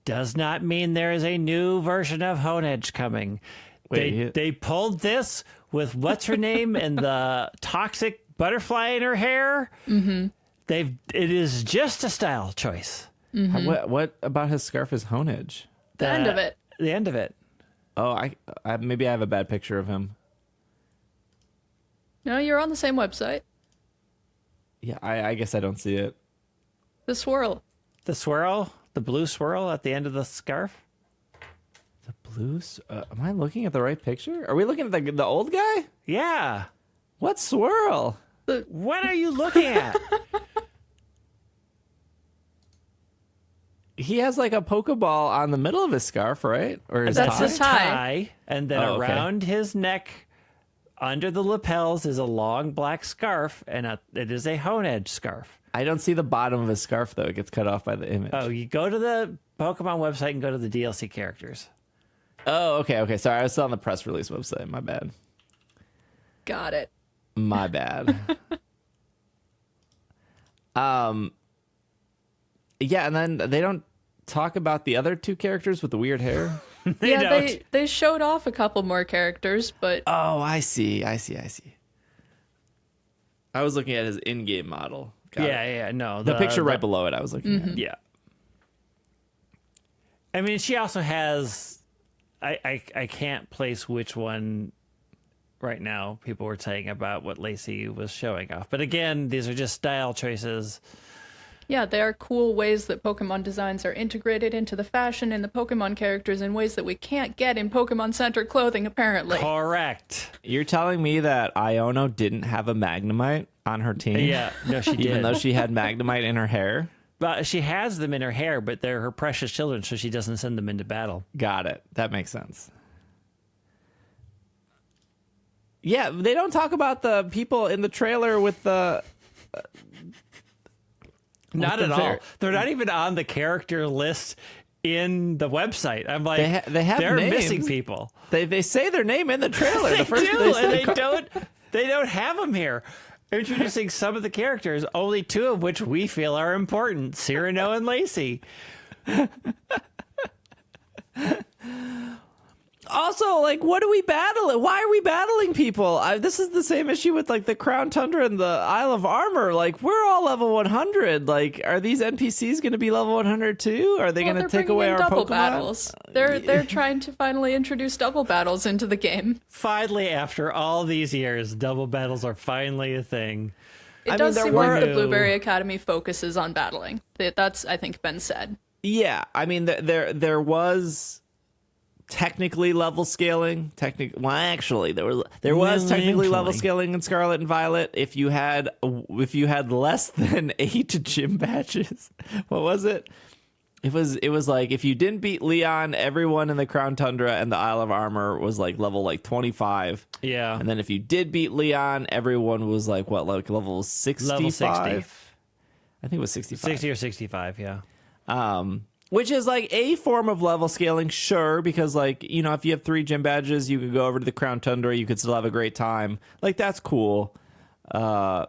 does not mean there is a new version of Honedge coming. They pulled this with what's her name and the toxic butterfly in her hair. Mm-hmm. It is just a style choice.
Mm-hmm. What about his scarf is Honedge?
The end of it.
The end of it.
Oh, I maybe I have a bad picture of him.
No, you're on the same website.
Yeah, I guess I don't see it.
The swirl.
The swirl? The blue swirl at the end of the scarf?
The blues? Am I looking at the right picture? Are we looking at the old guy?
Yeah.
What swirl?
What are you looking at?
He has like a Pokeball on the middle of his scarf, right? Or his
That's
tie?
his tie.
And then
Oh, okay.
around his neck, under the lapels, is a long black scarf, and it is a Honedge scarf.
I don't see the bottom of his scarf, though. It gets cut off by the image.
Oh, you go to the Pokemon website and go to the DLC characters.
Oh, okay. Sorry, I was still on the press release website. My bad.
Got it.
My bad. Yeah, and then they don't talk about the other two characters with the weird hair.
They showed off a couple more characters, but
Oh, I see. I was looking at his in-game model. Got it.
Yeah, no.
The picture right below it I was looking at.
Yeah. I mean, she also has... I can't place which one right now people were saying about what Lacey was showing off. But again, these are just style choices.
yeah, they are cool ways that Pokemon designs are integrated into the fashion in the Pokemon characters in ways that we can't get in Pokemon Center clothing, apparently.
Correct.
You're telling me that Iono didn't have a Magnemite on her team?
Yeah, no, she did.
Even though she had Magnemite in her hair?
But she has them in her hair, but they're her precious children, so she doesn't send them into battle.
Got it. That makes sense. Yeah, they don't talk about the people in the trailer with the...
Not at all. They're not even on the character list in the website. I'm like,
they have
they're
names.
missing people.
They say their name in the trailer.
They
The first
do,
say
and they don't have them here. Introducing some of the characters, only two of which we feel are important, Cyrano and Lacey.
Also, like, what do we battle? Why are we battling people? This is the same issue with, like, the Crown Tundra and the Isle of Armor. Like, we're all level 100. Like, are these NPCs going to be level 100 too? Are they going to take away our
double
Pokemon?
battles. They're trying to finally introduce double battles into the game.
Finally, after all these years, double battles are finally a thing.
It
I
does
mean,
seem
there
like the
were-
Blueberry Academy focuses on battling. That's, I think, been said.
Yeah, I mean, there was technically level scaling. Well, actually, there was technically level scaling in Scarlet and Violet if you had less than 8 gym badges. What was it? It was like if you didn't beat Leon, everyone in the Crown Tundra and the Isle of Armor was like level like 25.
Yeah.
And then if you did beat Leon, everyone was like what, like level 65?
Level 60.
I think it was 65.
60 or 65, yeah.
Which is like a form of level scaling, sure, because like, you know, if you have 3 gym badges, you could go over to the Crown Tundra, you could still have a great time. Like, that's cool. I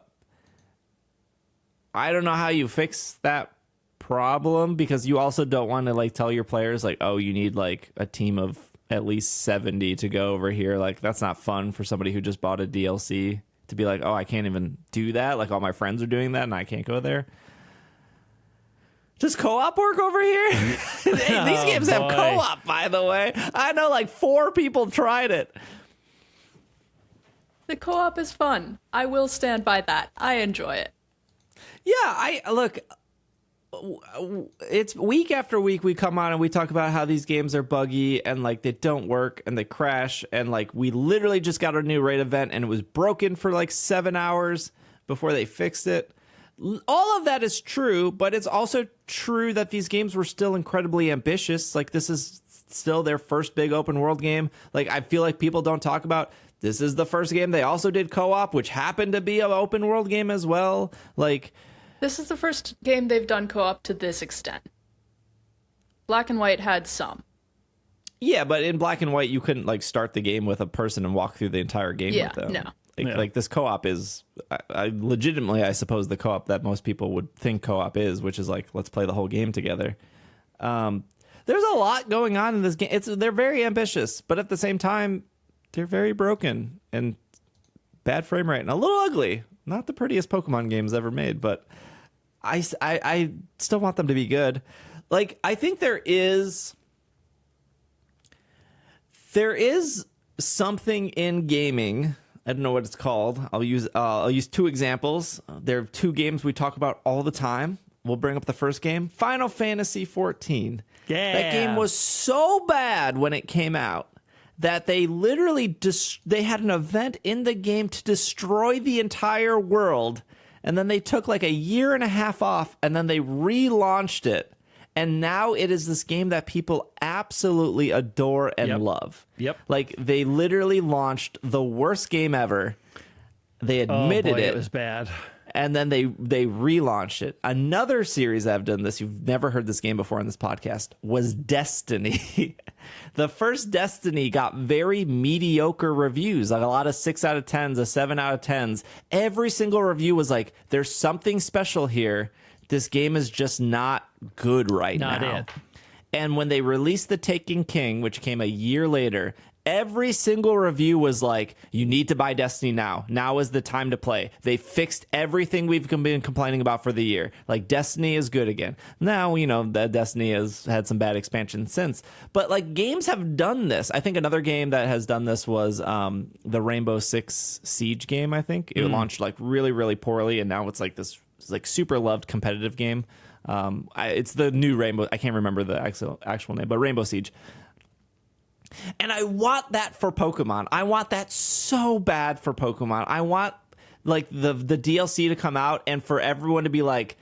don't know how you fix that problem, because you also don't want to like tell your players like, oh, you need like a team of at least 70 to go over here. Like, that's not fun for somebody who just bought a DLC to be like, oh, I can't even do that. Like, all my friends are doing that and I can't go there. Does co-op work over here? These games have co-op, by the way. I know like 4 people tried it.
The co-op is fun. I will stand by that. I enjoy it.
Yeah, look, it's week after week we come on and we talk about how these games are buggy and like they don't work and they crash, and like we literally just got a new raid event and it was broken for like 7 hours before they fixed it. All of that is true, but it's also true that these games were still incredibly ambitious. Like, this is still their first big open world game. Like, I feel like people don't talk about this is the first game they also did co-op, which happened to be an open world game as well. Like,
This is the first game they've done co-op to this extent. Black and White had some.
yeah, but in Black and White, you couldn't like start the game with a person and walk through the entire game
Yeah,
with them.
no.
Like this co-op is I legitimately, I suppose, the co-op that most people would think co-op is, which is like, let's play the whole game together. There's a lot going on in this game. They're very ambitious, but at the same time, they're very broken and bad frame rate and a little ugly. Not the prettiest Pokemon games ever made, but I still want them to be good. Like, I think there is something in gaming. I don't know what it's called. I'll use two examples. There are two games we talk about all the time. We'll bring up the first game, Final Fantasy 14.
Yeah.
That game was so bad when it came out that they literally they had an event in the game to destroy the entire world, and then they took like a year and a half off, and then they relaunched it. And now it is this game that people absolutely adore and love.
Yep.
Like, they literally launched the worst game ever. They admitted
it was bad.
and then they relaunched it. Another series I've done this, you've never heard this game before on this podcast, was Destiny. The first Destiny got very mediocre reviews, like a lot of 6 out of 10s, a 7 out of 10s. Every single review was like, there's something special here. This game is just not good right now.
Not it.
And when they released The Taken King, which came a year later, every single review was like, you need to buy Destiny now. Now is the time to play. They fixed everything we've been complaining about for the year. Like, Destiny is good again. Now, you know, that Destiny has had some bad expansion since. But, like, games have done this. I think another game that has done this was the Rainbow Six Siege game, I think. It launched, like, really, really poorly, and now it's, like, this like super loved competitive game. It's the new Rainbow. I can't remember the actual name, but Rainbow Siege. And I want that for Pokemon. I want that so bad for Pokemon. I want like the DLC to come out and for everyone to be like,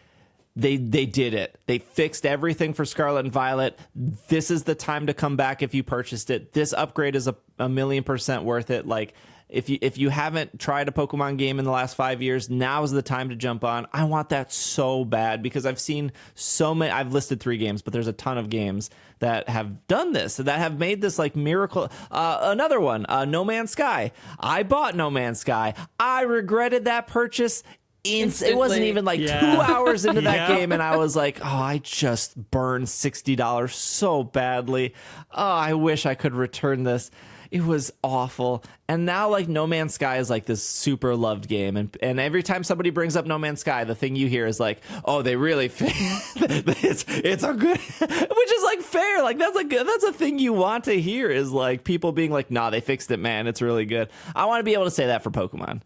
they did it. They fixed everything for Scarlet and Violet. This is the time to come back if you purchased it. This upgrade is a 1,000,000% worth it. Like, if you haven't tried a Pokemon game in the last 5 years, now is the time to jump on. I want that so bad because I've seen so many. I've listed 3 games, but there's a ton of games that have done this, that have made this like miracle. Another one, No Man's Sky. I bought No Man's Sky. I regretted that purchase. It wasn't even like 2 hours into that game, and I was like, oh, I just burned $60 so badly. Oh, I wish I could return this. It was awful. And now, like, No Man's Sky is like this super loved game. And every time somebody brings up No Man's Sky, the thing you hear is like, oh, they really it's a good, which is like fair. Like, that's a thing you want to hear, is like people being like, nah, they fixed it, man. It's really good. I want to be able to say that for Pokemon.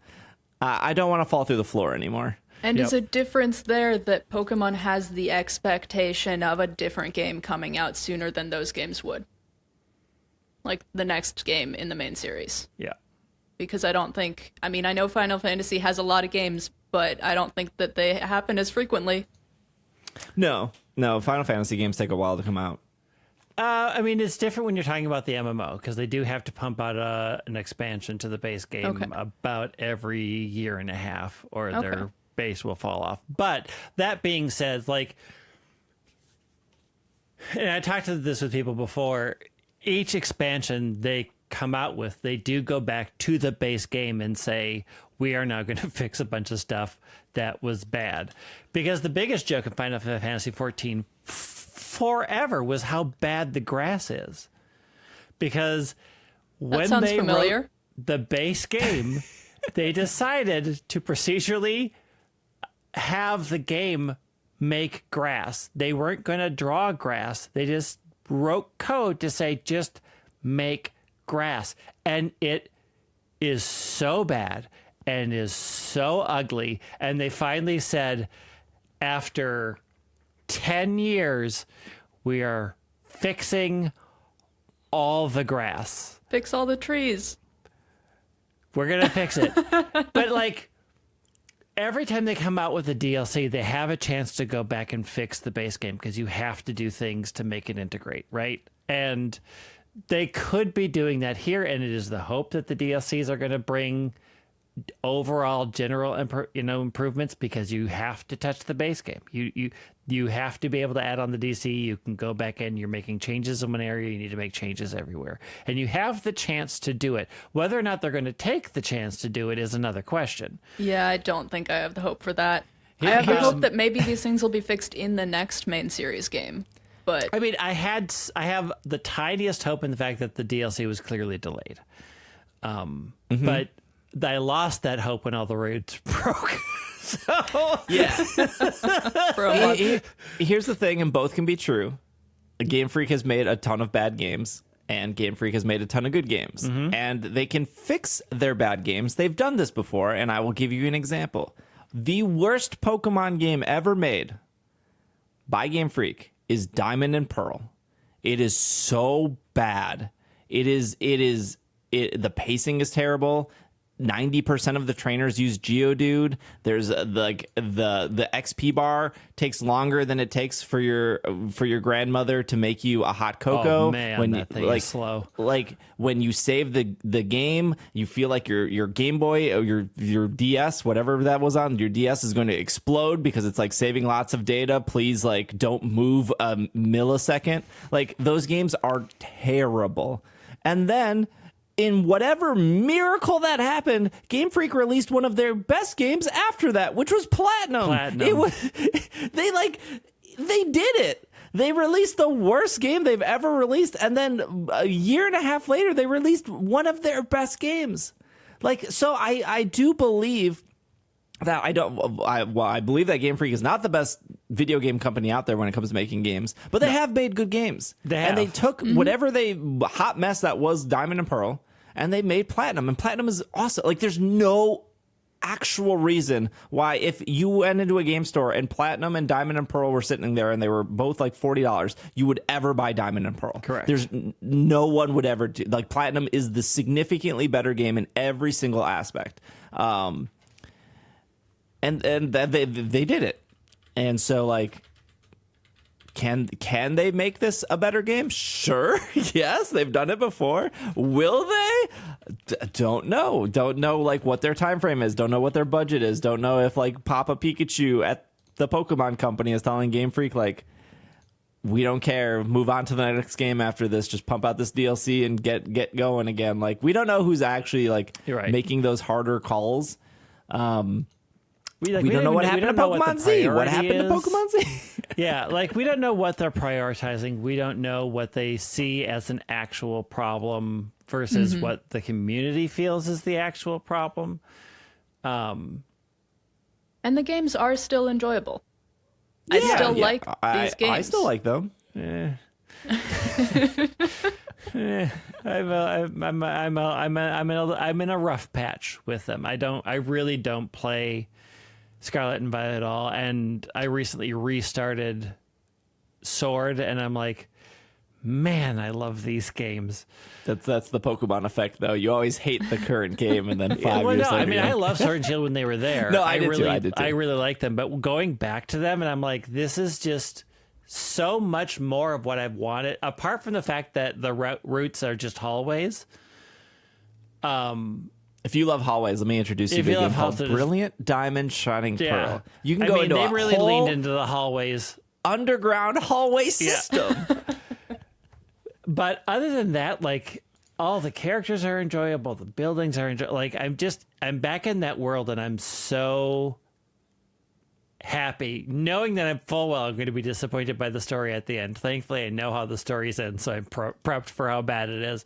I don't want to fall through the floor anymore.
And is a difference there that Pokemon has the expectation of a different game coming out sooner than those games would? Like the next game in the main series.
Yeah.
Because I know Final Fantasy has a lot of games, but I don't think that they happen as frequently.
No, Final Fantasy games take a while to come out.
I mean, it's different when you're talking about the MMO, because they do have to pump out an expansion to the base game about every year and a half, or their base will fall off. But that being said, like, and I talked to this with people before, each expansion they come out with, they do go back to the base game and say, we are now going to fix a bunch of stuff that was bad. Because the biggest joke in Final Fantasy 14 forever was how bad the grass is. Because when they wrote the base game, they decided to procedurally have the game make grass. They weren't going to draw grass. They just wrote code to say, just make grass. And it is so bad and is so ugly. And they finally said, after 10 years, we are fixing all the grass.
Fix all the trees.
We're going to fix it. But like, every time they come out with a DLC, they have a chance to go back and fix the base game, because you have to do things to make it integrate, right? And they could be doing that here, and it is the hope that the DLCs are going to bring overall general improvements, because you have to touch the base game. You have to be able to add on the DC. You can go back in, you're making changes in one area, you need to make changes everywhere. And you have the chance to do it. Whether or not they're going to take the chance to do it is another question.
Yeah, I don't think I have the hope for that. I
Yeah,
have the hope that maybe these things will be fixed in the next main series game. But
I mean, I have the tiniest hope in the fact that the DLC was clearly delayed. But I lost that hope when all the raids broke. So
Yeah.
for a month,
Here's the thing, and both can be true. Game Freak has made a ton of bad games, and Game Freak has made a ton of good games. And they can fix their bad games. They've done this before, and I will give you an example. The worst Pokemon game ever made by Game Freak is Diamond and Pearl. It is so bad. The pacing is terrible. 90% of the trainers use Geodude. There's the XP bar takes longer than it takes for your grandmother to make you a hot cocoa.
Oh man, that thing is slow.
Like when you save the game, you feel like your Game Boy or your DS, whatever that was on, your DS is going to explode because it's like saving lots of data. Please, like, don't move a millisecond. Like, those games are terrible. And then, in whatever miracle that happened, Game Freak released one of their best games after that, which was Platinum. It was they did it. They released the worst game they've ever released, and then a year and a half later, they released one of their best games. Like, so I do believe that I believe that Game Freak is not the best video game company out there when it comes to making games, but they have made good games. And they took whatever hot mess that was Diamond and Pearl, and they made Platinum, and Platinum is awesome. Like, there's no actual reason why, if you went into a game store and Platinum and Diamond and Pearl were sitting there and they were both like $40, you would ever buy Diamond and Pearl.
Correct.
There's no one would ever do, like, Platinum is the significantly better game in every single aspect. And they did it. And so, like, can they make this a better game? Sure. Yes, they've done it before. Will they? Don't know. Don't know, like, what their time frame is. Don't know what their budget is. Don't know if, like, Papa Pikachu at the Pokemon company is telling Game Freak, like, we don't care. Move on to the next game after this. Just pump out this DLC and get going again. Like, we don't know who's actually, like, making those harder calls. We don't know what happened to Pokemon Z. What happened to Pokemon Z?
Yeah, like, we don't know what they're prioritizing. We don't know what they see as an actual problem versus what the community feels is the actual problem.
and the games are still enjoyable. I still like these games.
I still like them.
I'm in a rough patch with them. I really don't play Scarlet and Violet at all, and I recently restarted Sword, and I'm like, man, I love these games.
That's the Pokemon effect, though. You always hate the current game, and then 5 years later.
I mean, I love Sword and Shield when they were there.
No, I did too.
I really like them, but going back to them, and I'm like, this is just so much more of what I've wanted, apart from the fact that the routes are just hallways.
If you love hallways, let me introduce you to a game called Brilliant Diamond Shining Pearl. You can go into
they
a
really
whole
leaned into the hallways,
underground hallway system.
But other than that, like, all the characters are enjoyable, the buildings are enjoyable. Like, I'm back in that world, and I'm so happy knowing that I'm full well I'm going to be disappointed by the story at the end. Thankfully, I know how the stories end, so I'm prepped for how bad it is.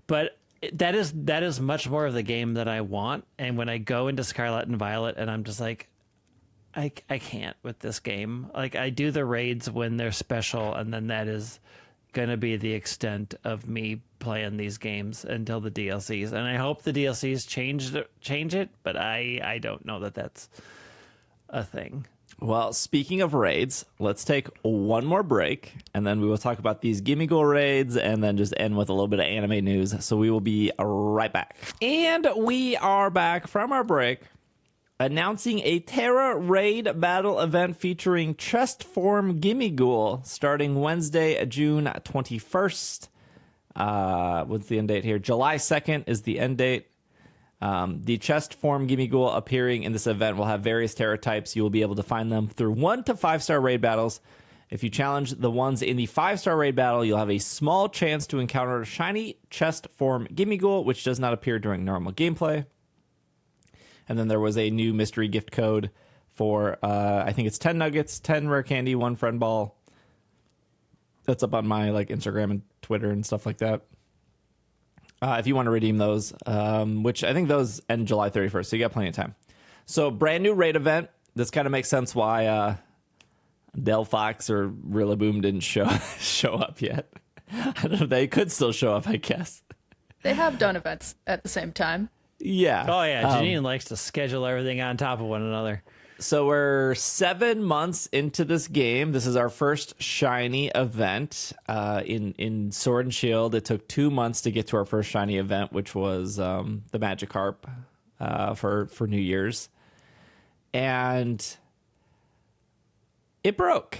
But that is much more of the game that I want. And when I go into Scarlet and Violet, and I'm just like, I can't with this game. Like, I do the raids when they're special, and then that is going to be the extent of me playing these games until the DLCs. And I hope the DLCs change it, but I don't know that that's a thing.
Well, speaking of raids, let's take one more break, and then we will talk about these Gimmighoul Raids, and then just end with a little bit of anime news. So we will be right back. And we are back from our break. announcing a Terra Raid battle event featuring chest form Gimmighoul starting Wednesday, June 21st. What's the end date here? July 2nd is the end date. The chest form Gimmighoul appearing in this event will have various Terra types. You will be able to find them through 1 to 5-star raid battles. If you challenge the ones in the 5-star raid battle, you'll have a small chance to encounter a shiny chest form Gimmighoul, which does not appear during normal gameplay. And then there was a new mystery gift code for, I think it's 10 nuggets, 10 rare candy, 1 friend ball. That's up on my Instagram and Twitter and stuff like that. If you want to redeem those, which I think those end July 31st, so you got plenty of time. So brand new raid event. This kind of makes sense why Delphox or Rillaboom didn't show up yet. I don't know. They could still show up, I guess.
They have done events at the same time.
Yeah.
Oh, yeah. Janine likes to schedule everything on top of one another.
So we're 7 months into this game. This is our first shiny event in Sword and Shield. It took 2 months to get to our first shiny event, which was the Magikarp for New Year's. And it broke.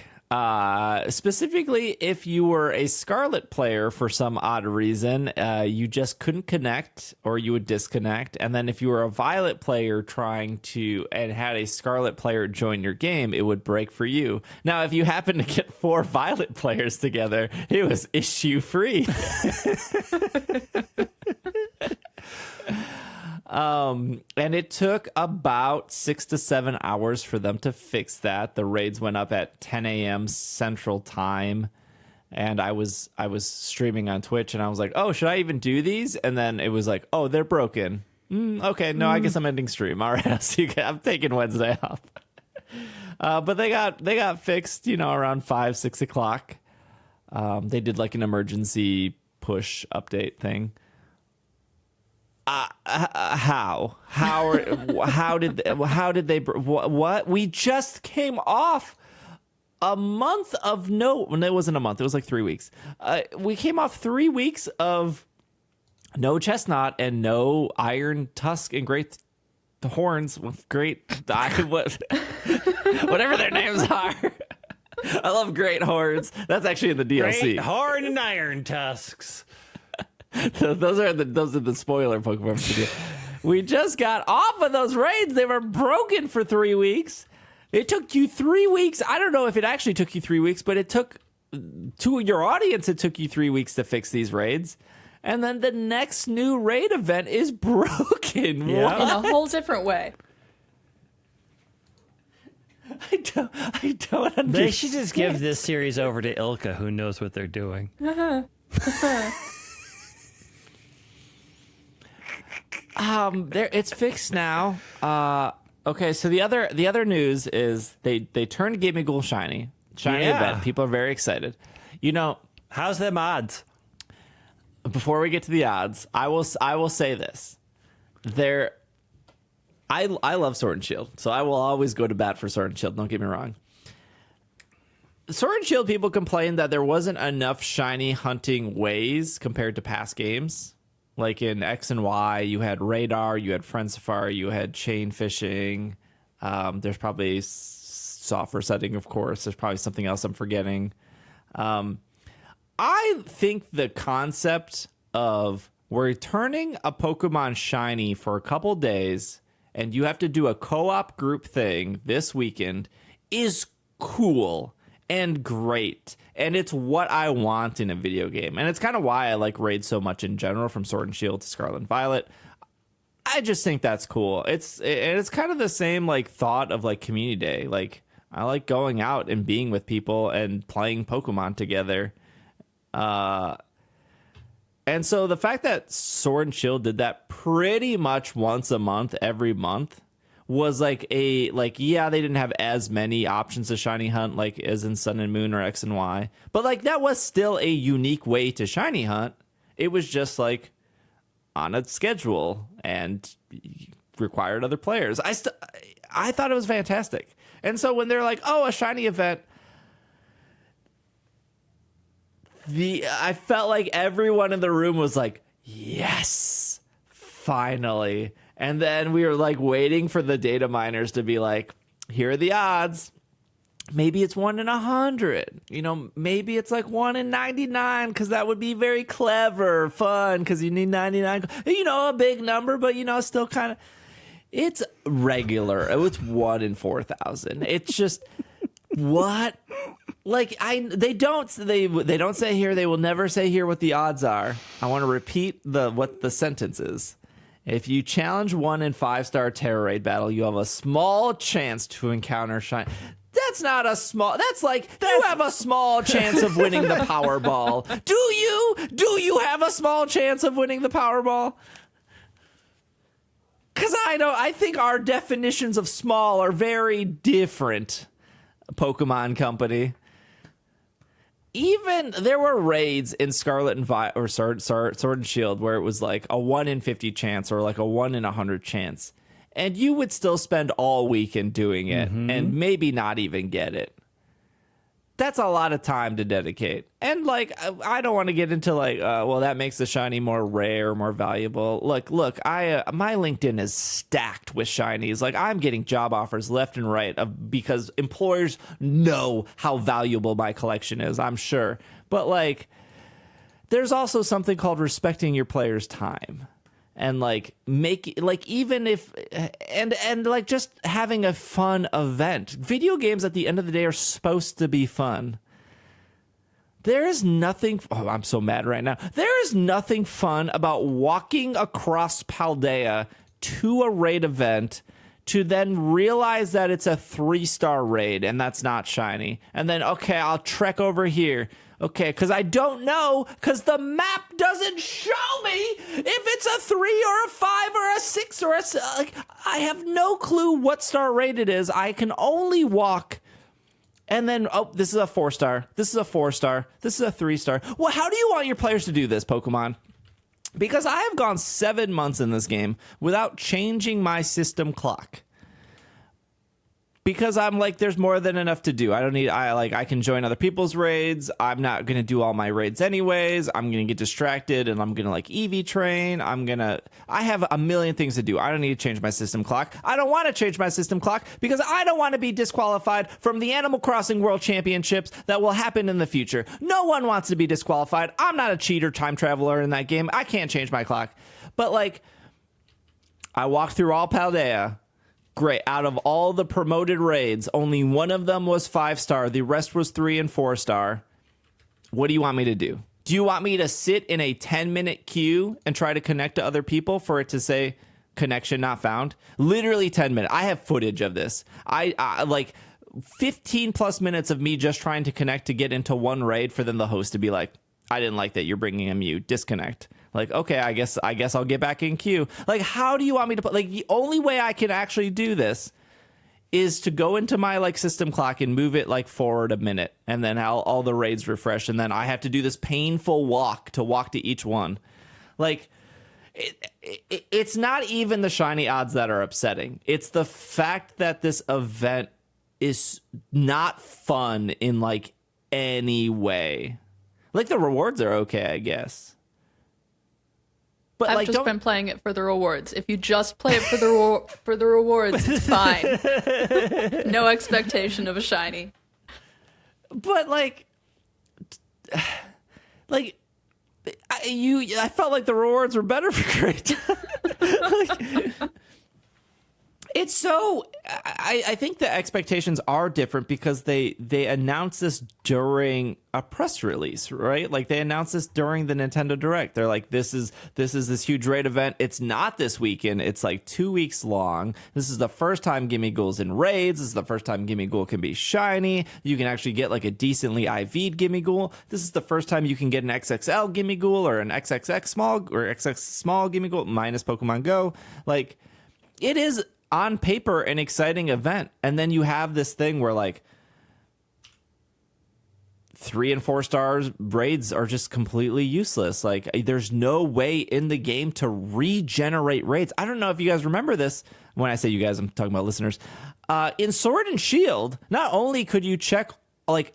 Specifically, if you were a Scarlet player for some odd reason, you just couldn't connect or you would disconnect. And then if you were a Violet player and had a Scarlet player join your game, it would break for you. Now, if you happen to get 4 Violet players together, it was issue free. And it took about 6 to 7 hours for them to fix that. The raids went up at 10 a.m. Central Time, and I was streaming on Twitch, and I was like, "Oh, should I even do these?" And then it was like, "Oh, they're broken." Okay, no, I guess I'm ending stream. All right, I'm taking Wednesday off. But they got fixed, around 5, 6 o'clock. They did an emergency push update thing. How did they what we just came off a month of it wasn't a month, it was 3 weeks. We came off 3 weeks of no Chestnut and no Iron Tusk and Great Horns with whatever their names are. I love Great Horns. That's actually in the DLC.
Great Horn and Iron Tusks.
Those are the spoiler Pokemon video. We just got off of those raids. They were broken for 3 weeks. It took you 3 weeks. I don't know if it actually took you 3 weeks, but it took to your audience. It took you 3 weeks to fix these raids, and then the next new raid event is broken.
Yeah.
In a whole different way.
I don't understand.
They should just give this series over to Ilka, who knows what they're doing.
It's fixed now. Okay, so the other news is they turned Gimmighoul shiny event. People are very excited.
How's them odds?
Before we get to the odds, I will say this: I love Sword and Shield, so I will always go to bat for Sword and Shield. Don't get me wrong. Sword and Shield people complained that there wasn't enough shiny hunting ways compared to past games. Like in X and Y, you had radar, you had friend safari, you had chain fishing. There's probably software setting, of course. There's probably something else I'm forgetting. I think the concept of we're turning a Pokemon shiny for a couple days, and you have to do a co-op group thing this weekend is cool and great. And it's what I want in a video game. And it's kind of why I like raids so much in general, from Sword and Shield to Scarlet and Violet. I just think that's cool. It's kind of the same thought of community day. I like going out and being with people and playing Pokemon together. And so the fact that Sword and Shield did that pretty much once a month, every month, was they didn't have as many options to shiny hunt as in Sun and Moon or X and Y, but that was still a unique way to shiny hunt. It was just on a schedule and required other players. I thought it was fantastic. And so when they're oh, a shiny event, I felt like everyone in the room was yes, finally. And then we were like waiting for the data miners to be like, here are the odds. Maybe it's 1 in 100. You know, maybe it's like 1 in 99 because that would be very clever, fun because you need 99. You know, a big number, but, you know, still kind of. It's regular. It's 1 in 4,000. It's just what? Like they don't say here. They will never say here what the odds are. I want to repeat what the sentence is. If you challenge 1 in 5-star Terror Raid battle, you have a small chance to encounter shiny. That's not a small. That's like you have a small chance of winning the Powerball. Do you? Do you have a small chance of winning the Powerball? Because I think our definitions of small are very different. Pokemon Company. Even there were raids in Scarlet and Violet or Sword and Shield where it was like a 1 in 50 chance or like a 1 in 100 chance. And you would still spend all weekend doing it and maybe not even get it. That's a lot of time to dedicate. And, like, I don't want to get into, like, well, that makes the shiny more rare, more valuable. Look, my LinkedIn is stacked with shinies. Like, I'm getting job offers left and right because employers know how valuable my collection is, I'm sure. But, like, there's also something called respecting your player's time. And like even if and like just having a fun event. Video games at the end of the day are supposed to be fun. There is nothing. Oh, I'm so mad right now. There is nothing fun about walking across Paldea to a raid event to then realize that it's a 3-star raid and that's not shiny. And then, okay, I'll trek over here. Okay, because I don't know, because the map doesn't show me if it's a 3 or a 5 or a 6 or a... Like, I have no clue what star rate it is. I can only walk, and then, oh, this is a 4-star. This is a 4-star. This is a 3-star. Well, how do you want your players to do this, Pokemon? Because I have gone 7 months in this game without changing my system clock. Because I'm like, there's more than enough to do. I can join other people's raids. I'm not going to do all my raids anyways. I'm going to get distracted and I'm going to like EV train. I have a million things to do. I don't need to change my system clock. I don't want to change my system clock because I don't want to be disqualified from the Animal Crossing World Championships that will happen in the future. No one wants to be disqualified. I'm not a cheater time traveler in that game. I can't change my clock. But like, I walked through all Paldea. Great. Out of all the promoted raids, only one of them was 5-star. The rest was 3 and 4-star. What do you want me to do? Do you want me to sit in a 10-minute queue and try to connect to other people for it to say connection not found? Literally 10 minutes. I have footage of this. I like 15 plus minutes of me just trying to connect to get into one raid for then the host to be like, I didn't like that you're bringing a mute. Disconnect. Like, okay, I guess I'll get back in queue. Like, how do you want me to put? Like, the only way I can actually do this is to go into my like system clock and move it like forward a minute, and then all the raids refresh, and then I have to do this painful walk to each one. Like, it's not even the shiny odds that are upsetting. It's the fact that this event is not fun in like any way. Like, the rewards are okay, I guess. But
I've
like,
just been playing it for the rewards. If you just play it for the rewards, it's fine. No expectation of a shiny.
But like I felt like the rewards were better for great. It's so I think the expectations are different because they announced this during a press release, right? Like, they announced this during the Nintendo Direct. They're like, this is this huge raid event. It's not this weekend. It's like 2 weeks long. This is the first time Gimmighoul's in raids. This is the first time Gimmighoul can be shiny. You can actually get like a decently IV'd Gimmighoul. This is the first time you can get an XXL Gimmighoul or an XXX small or XX small Gimmighoul minus Pokemon Go. Like, it is on paper an exciting event, and then you have this thing where like 3 and 4 stars raids are just completely useless. Like, there's no way in the game to regenerate raids. I don't know if you guys remember this. When I say you guys, I'm talking about listeners. In Sword and Shield, not only could you check like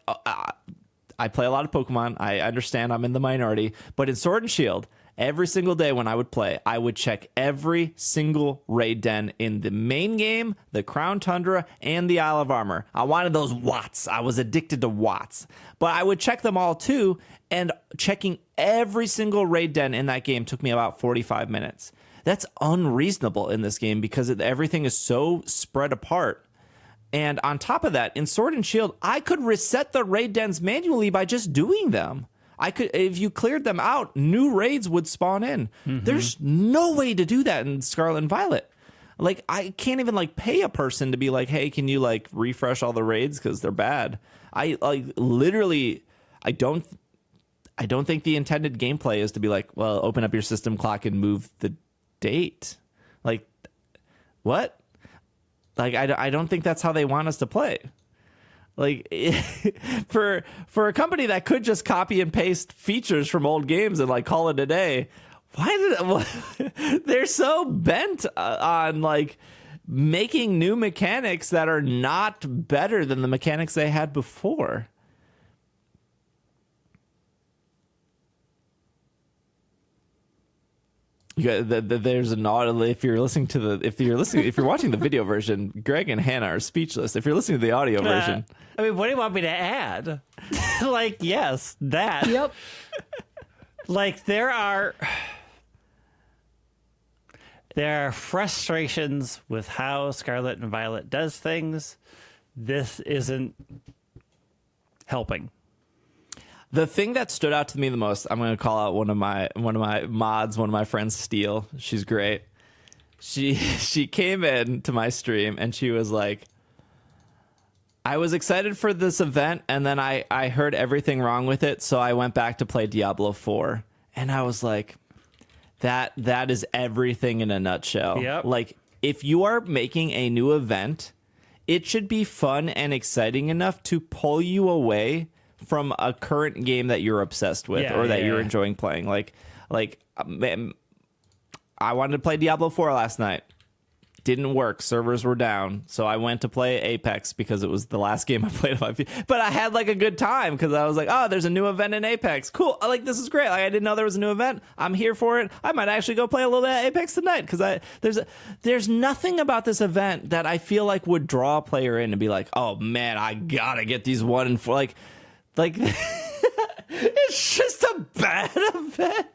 I play a lot of Pokemon, I understand I'm in the minority, but in Sword and Shield, every single day when I would play, I would check every single raid den in the main game, the Crown Tundra, and the Isle of Armor. I wanted those watts. I was addicted to watts. But I would check them all too, and checking every single raid den in that game took me about 45 minutes. That's unreasonable in this game because everything is so spread apart. And on top of that, in Sword and Shield, I could reset the raid dens manually by just doing them. I could, if you cleared them out, new raids would spawn in. There's no way to do that in Scarlet and Violet. Like, I can't even like pay a person to be like, hey, can you like refresh all the raids because they're bad. I like literally, I don't think the intended gameplay is to be like, well, open up your system clock and move the date. Like, what? Like, I don't think that's how they want us to play. Like, for a company that could just copy and paste features from old games and like call it a day, they're so bent on like making new mechanics that are not better than the mechanics they had before. There's an audio. If you're watching the video version, Greg and Hannah are speechless. If you're listening to the audio version,
I mean, what do you want me to add? Like, yes, that.
Yep.
Like, there are frustrations with how Scarlet and Violet does things. This isn't helping.
The thing that stood out to me the most, I'm going to call out one of my mods, one of my friends, Steele. She's great. She came in to my stream and she was like, I was excited for this event, and then I heard everything wrong with it, so I went back to play Diablo 4. And I was like, that is everything in a nutshell.
Yep.
Like, if you are making a new event, it should be fun and exciting enough to pull you away from a current game that you're obsessed with or that you're enjoying playing. Like I wanted to play Diablo 4 last night. Didn't work. Servers were down. So I went to play Apex because it was the last game I played on my PC. But I had like a good time because I was like, oh, there's a new event in Apex. Cool. Like, this is great. Like, I didn't know there was a new event. I'm here for it. I might actually go play a little bit of Apex tonight because there's nothing about this event that I feel like would draw a player in and be like, oh man, I gotta get these 1 and 4. Like it's just a bad event.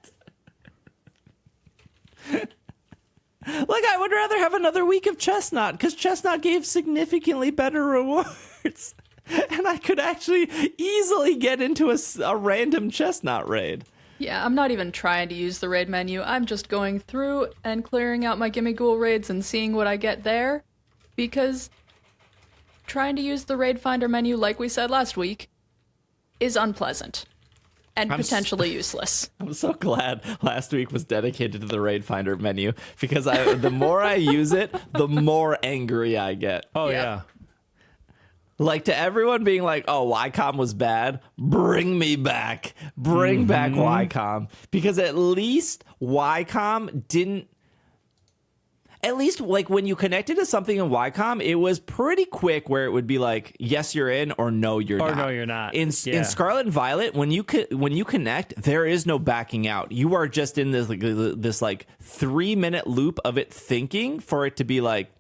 Like, I would rather have another week of Chestnut because Chestnut gave significantly better rewards. And I could actually easily get into a random Chestnut raid.
Yeah, I'm not even trying to use the raid menu. I'm just going through and clearing out my Gimmighoul Raids and seeing what I get there. Because trying to use the raid finder menu, like we said last week, is unpleasant and potentially useless.
I'm so glad last week was dedicated to the raid finder menu because the more I use it, the more angry I get.
Oh,
Yeah.
yeah.
Like, to everyone being like, oh, Wycom was bad, bring me back. Bring back Wycom. Because at least Wycom didn't... At least, like, when you connected to something in Wycom, it was pretty quick where it would be like, yes, you're in, or no, you're not.
Or no, you're not.
In Scarlet and Violet, when you connect, there is no backing out. You are just in this 3-minute loop of it thinking for it to be like,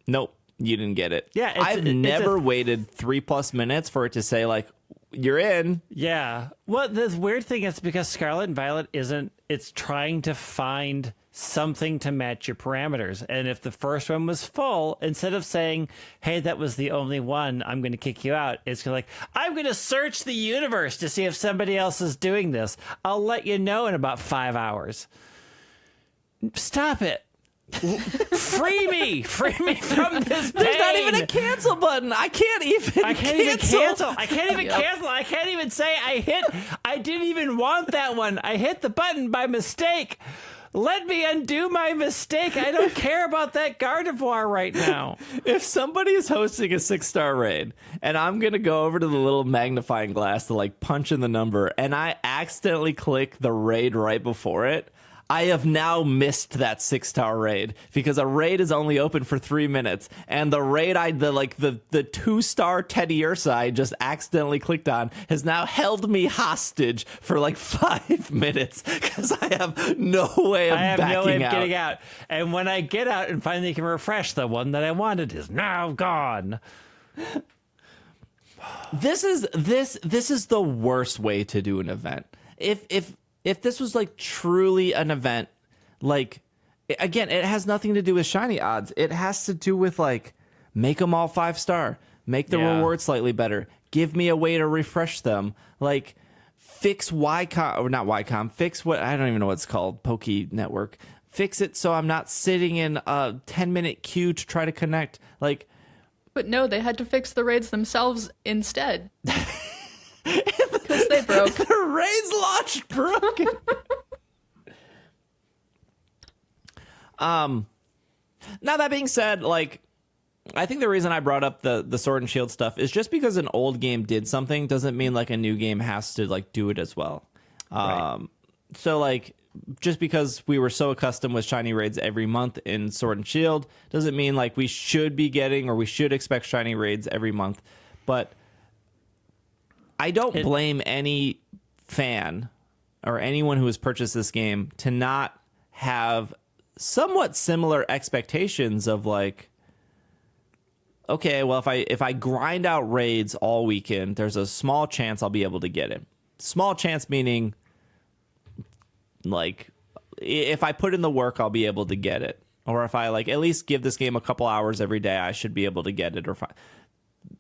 nope, you didn't get it.
Yeah,
I've never waited 3+ minutes for it to say, like, you're in.
Yeah. Well, the weird thing is because Scarlet and Violet it's trying to find something to match your parameters. And if the first one was full, instead of saying, hey, that was the only one, I'm going to kick you out, it's like, I'm going to search the universe to see if somebody else is doing this. I'll let you know in about 5 hours. Stop it. Free me from this pain.
There's not even a cancel button. I can't even cancel.
I can't even cancel. I can't even say I didn't even want that one. I hit the button by mistake. Let me undo my mistake. I don't care about that Gardevoir right now.
If somebody is hosting a 6-star raid and I'm going to go over to the little magnifying glass to like punch in the number and I accidentally click the raid right before it, I have now missed that 6-star raid because a raid is only open for 3 minutes, and the raid the 2-star Teddy Ursa I just accidentally clicked on has now held me hostage for like 5 minutes because I have no way of backing out.
Getting out. And when I get out and finally can refresh, the one that I wanted is now gone.
This is the worst way to do an event. If this was like truly an event, like, again, it has nothing to do with shiny odds. It has to do with like, make them all 5-star, make the reward slightly better, give me a way to refresh them, like fix Ycom, or not Ycom, fix what, I don't even know what it's called, Poke Network. Fix it so I'm not sitting in a 10-minute queue to try to connect. Like,
But no, they had to fix the raids themselves instead. Because they broke.
The raids launched broken. Now that being said, like, I think the reason I brought up the Sword and Shield stuff is just because an old game did something doesn't mean like a new game has to like do it as well.
Right.
So like, just because we were so accustomed with shiny raids every month in Sword and Shield doesn't mean like we should be getting or we should expect shiny raids every month. But I don't blame any fan or anyone who has purchased this game to not have somewhat similar expectations of like, okay, well, if I grind out raids all weekend, there's a small chance I'll be able to get it. Small chance meaning like if I put in the work, I'll be able to get it. Or if I like at least give this game a couple hours every day, I should be able to get it. Or if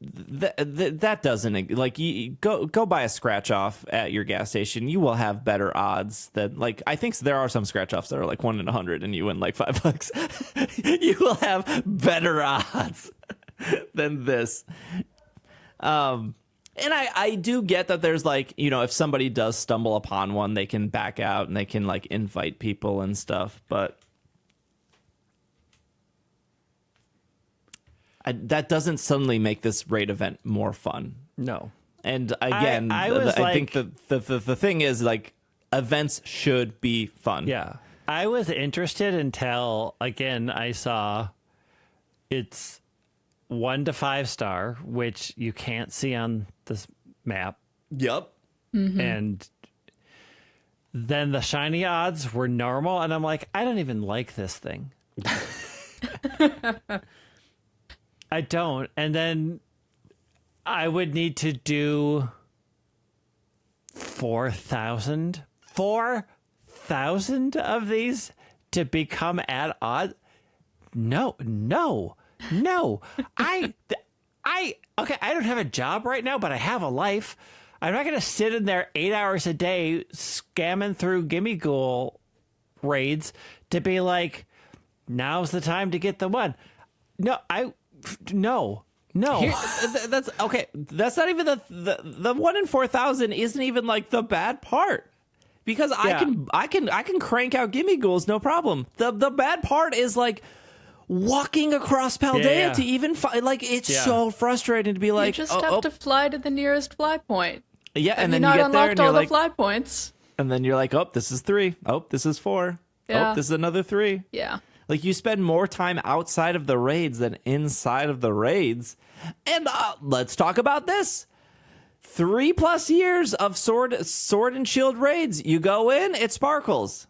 that doesn't, like, you go buy a scratch off at your gas station. You will have better odds than, like, I think there are some scratch offs that are like 1 in 100 and you win like $5. You will have better odds than this. And I do get that there's like, you know, if somebody does stumble upon one, they can back out and they can like invite people and stuff. But that doesn't suddenly make this raid event more fun.
No.
And again, I think the thing is like events should be fun.
Yeah. I was interested until, again, I saw it's 1 to 5-star, which you can't see on this map.
Yep.
Mm-hmm.
And then the shiny odds were normal. And I'm like, I don't even like this thing. I don't. And then I would need to do 4,000 of these to become at odds. No. Okay, I don't have a job right now, but I have a life. I'm not going to sit in there 8 hours a day scamming through Gimmighoul Raids to be like, now's the time to get the one. No.
That's okay. That's not even the 1 in 4,000 isn't even like the bad part, because I can crank out Gimmighouls no problem. The bad part is like walking across Paldea to even like it's so frustrating to be like,
you just have to fly to the nearest fly point.
Yeah, and then
you
you get there and you're
all
like,
the fly points.
and then you're like, oh, this is 3. Oh, this is 4.
Yeah.
Oh, this is another 3.
Yeah.
Like, you spend more time outside of the raids than inside of the raids. And let's talk about this. 3+ years of sword and shield raids. You go in, it sparkles.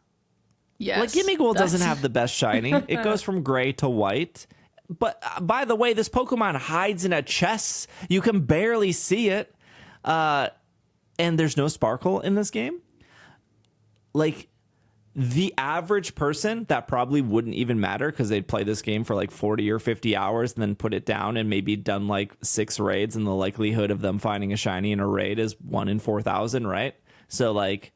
Yes.
Like, Gimmighoul doesn't have the best shiny. It goes from gray to white. But by the way, this Pokemon hides in a chest. You can barely see it. And there's no sparkle in this game. Like, the average person, that probably wouldn't even matter because they'd play this game for like 40 or 50 hours and then put it down and maybe done like 6 raids, and the likelihood of them finding a shiny in a raid is 1 in 4,000, right? So like,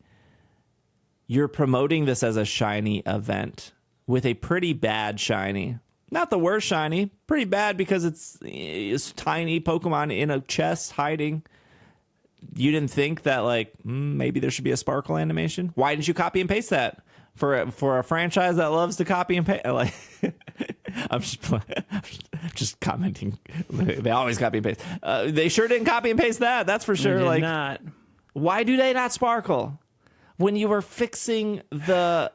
you're promoting this as a shiny event with a pretty bad shiny. Not the worst shiny, pretty bad because it's tiny Pokemon in a chest hiding. You didn't think that like maybe there should be a sparkle animation? Why didn't you copy and paste that for a franchise that loves to copy and paste? Like, I'm just commenting. They always copy and paste. They sure didn't copy and paste that. That's for sure.
They did
like,
not.
Why do they not sparkle when you were fixing the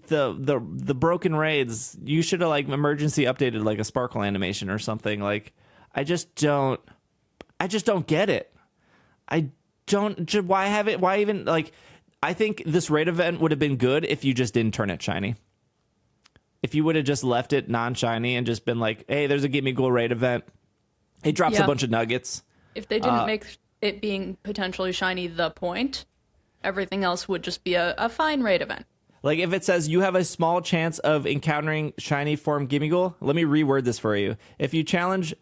the broken raids, you should have like emergency updated like a sparkle animation or something. Like I just don't get it. Why even like, I think this raid event would have been good if you just didn't turn it shiny. If you would have just left it non-shiny and just been like, hey, there's a Gimmighoul Raid event. It drops a bunch of nuggets.
If they didn't make it being potentially shiny the point, everything else would just be a fine raid event.
Like if it says you have a small chance of encountering shiny form Gimmighoul, let me reword this for you. If you challenge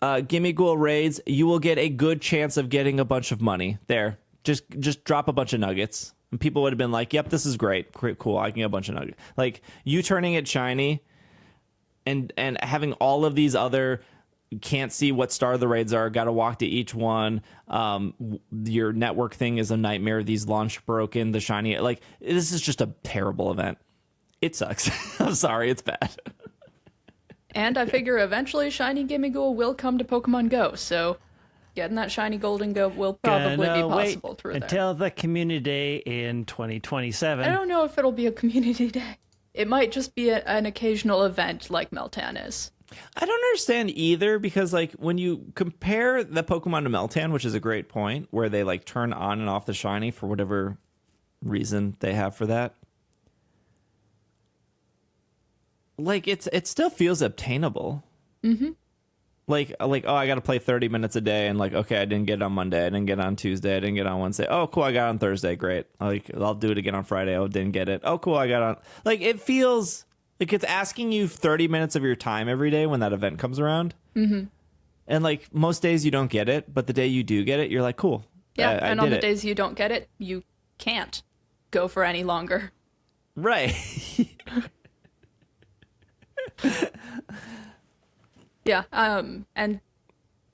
Gimmighoul Raids, you will get a good chance of getting a bunch of money. There. Just drop a bunch of nuggets. And people would have been like, yep, this is great. Cool, I can get a bunch of nuggets. Like, you turning it shiny and having all of these other, can't see what star the raids are, got to walk to each one. Your network thing is a nightmare. These launch broken, the shiny. Like, this is just a terrible event. It sucks. I'm sorry, it's bad.
And I figure eventually shiny Gimmighoul will come to Pokemon Go, so getting that shiny Golden Go will probably be possible through there.
Until the community day in 2027.
I don't know if it'll be a community day. It might just be an occasional event like Meltan is.
I don't understand either, because like when you compare the Pokemon to Meltan, which is a great point, where they like turn on and off the shiny for whatever reason they have for that. Like it still feels obtainable. Mm-hmm. Like, oh, I got to play 30 minutes a day, and like, okay, I didn't get it on Monday, I didn't get it on Tuesday, I didn't get it on Wednesday. Oh, cool, I got it on Thursday, great. Like, I'll do it again on Friday. Oh, didn't get it. Oh, cool, I got it on. Like, it feels like it's asking you 30 minutes of your time every day when that event comes around. Mm-hmm. And like most days you don't get it, but the day you do get it, you're like, cool.
Yeah, and on the
it.
days you don't get it, you can't go for any longer.
Right.
Yeah, and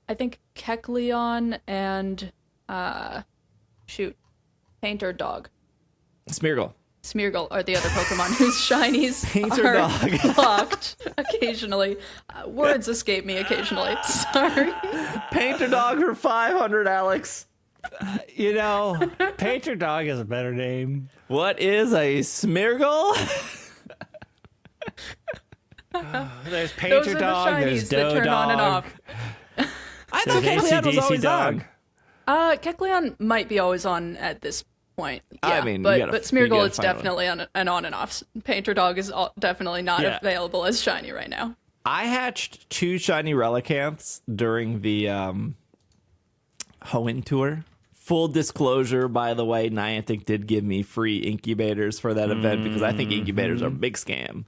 I think Kecleon and Painter Dog. Smeargle are the other Pokemon whose shinies
Painter
are
Dog.
locked occasionally. Words escape me occasionally. Sorry.
Painter Dog for 500, Alex.
You know, Painter Dog is a better name.
What is a Smeargle?
There's Painter
Those are
Dog,
the shinies
there's
that
Doe
turn
Dog.
on and off.
I thought
There's
Kecleon was
AC/DC
always
Dog.
on.
Kecleon might be always on at this point. Yeah,
I mean, you
but
gotta
Smeargle is
find one.
definitely an on and off. Painter Dog is definitely not
Yeah.
available as shiny right now.
I hatched 2 shiny Relicanths during the Hoenn tour. Full disclosure, by the way, Niantic did give me free incubators for that event because I think incubators are a big scam.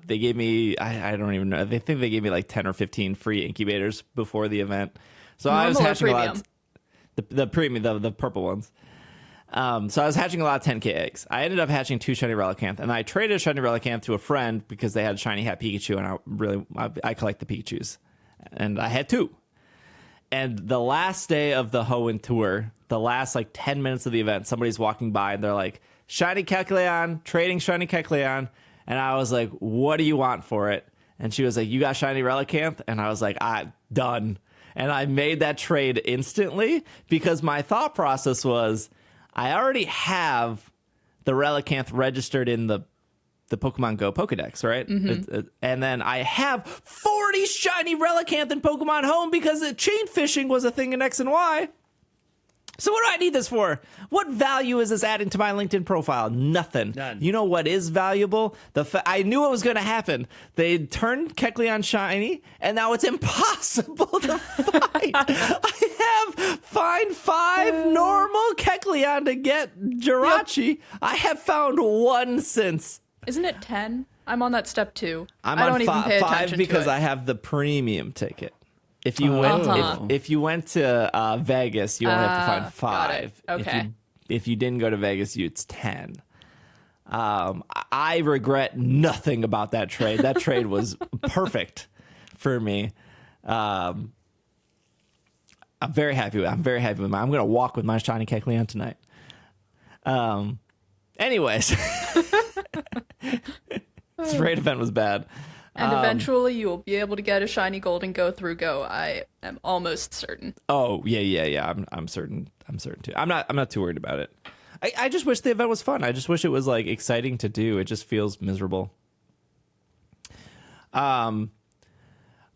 They gave me, I don't even know, they think they gave me like 10 or 15 free incubators before the event. So I was
Normal or
hatching a lot.
premium?
The premium, the purple ones. So I was hatching a lot of 10K eggs. I ended up hatching 2 shiny Relicanth, and I traded a shiny Relicanth to a friend because they had a shiny hat Pikachu, and I collect the Pikachus, and I had 2. And the last day of the Hoenn tour, the last like 10 minutes of the event, somebody's walking by and they're like, shiny Kecleon, trading shiny Kecleon. And I was like, what do you want for it? And she was like, you got shiny Relicanth? And I was like, done. And I made that trade instantly because my thought process was, I already have the Relicanth registered in the Pokemon Go Pokedex, right? Mm-hmm. And then I have 40 shiny Relicanth in Pokemon Home because chain fishing was a thing in X and Y. So what do I need this for? What value is this adding to my LinkedIn profile? Nothing.
None.
You know what is valuable? I knew it was going to happen. They turned Kecleon shiny, and now it's impossible to find. I have find 5 normal Kecleon to get Jirachi. Yep. I have found 1 since.
Isn't it 10? I'm on that step 2.
I'm
I
on
don't even pay
5
attention
because
to it.
I have the premium ticket. If you went, if you went to Vegas, you only have to find 5.
Okay.
If you didn't go to Vegas, it's 10. I regret nothing about that trade. That trade was perfect for me. I'm very happy with. I'm going to walk with my shiny Kecleon tonight. Anyways, this raid event was bad.
And eventually you will be able to get a shiny Golden Go through Go. I am almost certain.
Oh, yeah. I'm certain too. I'm not too worried about it. I just wish the event was fun. I just wish it was like exciting to do. It just feels miserable. Final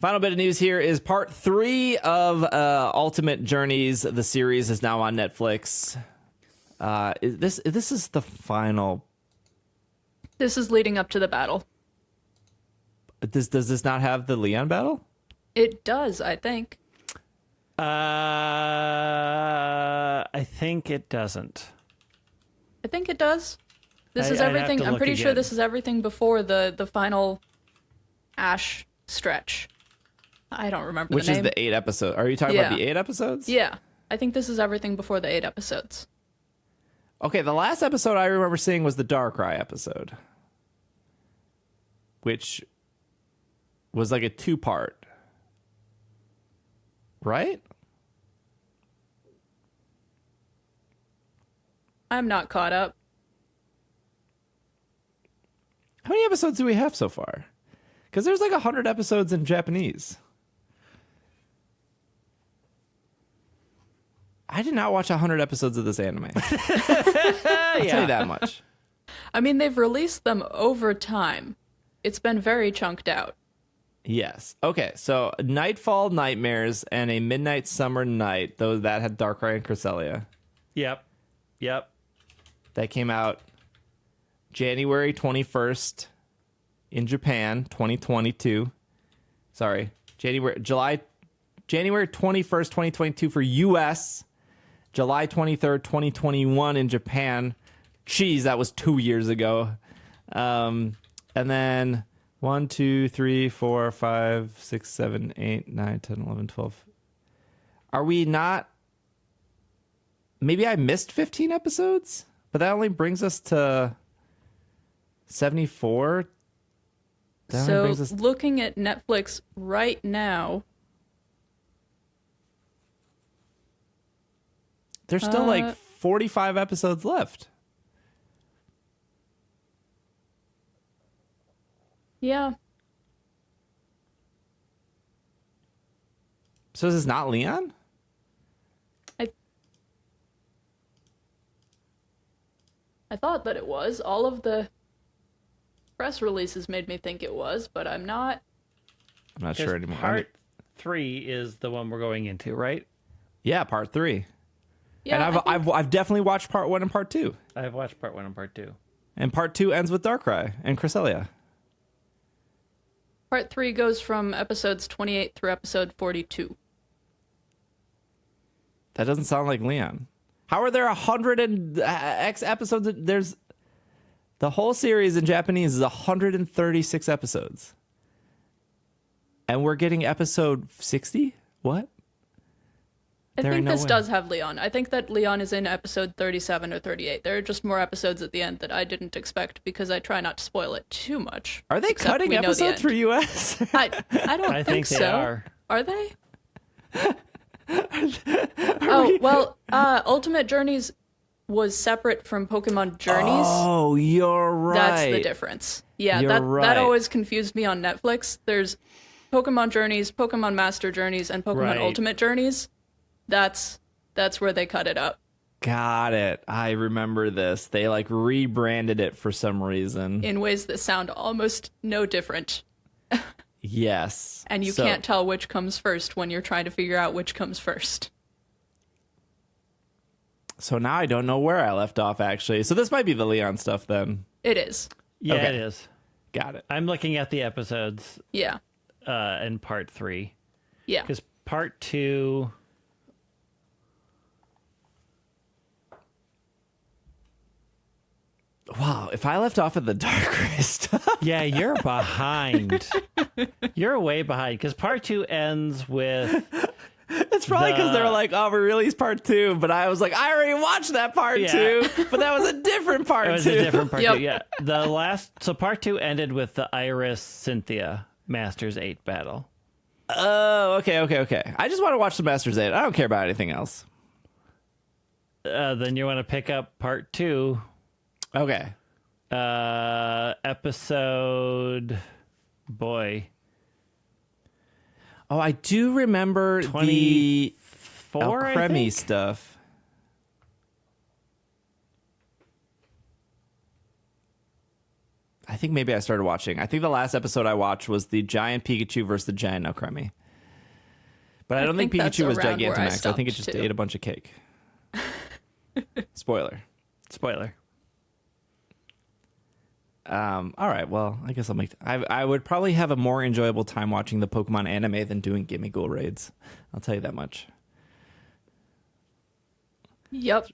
bit of news here is part 3 of Ultimate Journeys. The series is now on Netflix. This is the final.
This is leading up to the battle.
Does this not have the Leon battle?
It does, I think.
I think it doesn't.
I think it does. This is
I'd have
everything.
to
I'm
look
pretty sure
again.
this is everything before the final Ash stretch. I don't remember
Which
the
is
name.
the 8 episodes. Are you talking about the 8 episodes?
Yeah, I think this is everything before the 8 episodes.
Okay, the last episode I remember seeing was the Darkrai episode, which was like a 2-part, right?
I'm not caught up.
How many episodes do we have so far? Because there's like 100 episodes in Japanese. I did not watch 100 episodes of this anime. I'll tell you that much.
I mean, they've released them over time. It's been very chunked out.
Yes. Okay, so Nightfall Nightmares and A Midnight Summer Night, those that had Darkrai and Cresselia.
Yep.
That came out January 21st in Japan, 2022. Sorry, January 21st, 2022 for US, July 23rd, 2021 in Japan. Jeez, that was 2 years ago. And then 1, 2, 3, 4, 5, 6, 7, 8, 9, 10, 11, 12. Are we not? Maybe I missed 15 episodes, but that only brings us to 74. That only
So,
brings us.
looking at Netflix right now,
There's still like 45 episodes left.
yeah,
So is this not Leon?
I thought that it was. All of the press releases made me think it was, but I'm not.
I'm not sure anymore.
Part 3 is the one we're going into, right?
Yeah, part 3.
Yeah,
And
I think
I've definitely watched part 1 and part 2.
I've watched part 1 and part 2.
And part 2 ends with Darkrai and Cresselia.
part 3 goes from episodes 28 through episode 42.
That doesn't sound like Leon. How are there 100 and X episodes? There's the whole series in Japanese is 136 episodes. And we're getting episode 60? What?
I
There
think
ain't no
this
way.
does have Leon. I think that Leon is in episode 37 or 38. There are just more episodes at the end that I didn't expect because I try not to spoil it too much.
Are they
except
cutting
we know the
episodes
end.
for US?
I don't
I
think
think they
so.
are.
Are they? Oh, well, Ultimate Journeys was separate from Pokemon Journeys.
Oh, you're right.
That's the difference. Yeah,
You're
that
right.
always confused me on Netflix. There's Pokemon Journeys, Pokemon Master Journeys, and Pokemon
Right.
Ultimate Journeys. That's where they cut it up.
Got it. I remember this. They like rebranded it for some reason.
In ways that sound almost no different.
Yes.
And you
So-
can't tell which comes first when you're trying to figure out which comes first.
So now I don't know where I left off, actually. So this might be the Leon stuff then.
It is.
Yeah,
Okay.
it is.
Got it.
I'm looking at the episodes
Yeah.
in part 3.
Yeah.
Because part 2...
Wow, if I left off at the Darkrai stuff.
Yeah, you're behind. You're way behind. Because part 2 ends with...
It's probably because they were like, oh, we released part 2. But I was like, I already watched that part
Yeah.
2. But that was a different part
It was
2.
a different part
Yep.
2. Yeah. The last... So part 2 ended with the Iris Cynthia Masters 8 battle.
Oh, okay. I just want to watch the Masters 8. I don't care about anything else.
Then you want to pick up part 2...
Okay.
Episode, boy,
Oh, I do remember the
24, I
Alcremie
think?
stuff. I think maybe I started watching. I think the last episode I watched was the giant Pikachu versus the giant Alcremie. But I don't think
that's
Pikachu was
around where I
Gigantamax. I think it
stopped,
just
too.
ate a bunch of cake. Spoiler. All right, well, I guess I would probably have a more enjoyable time watching the Pokemon anime than doing Gimmighoul Raids. I'll tell you that much.
Yep.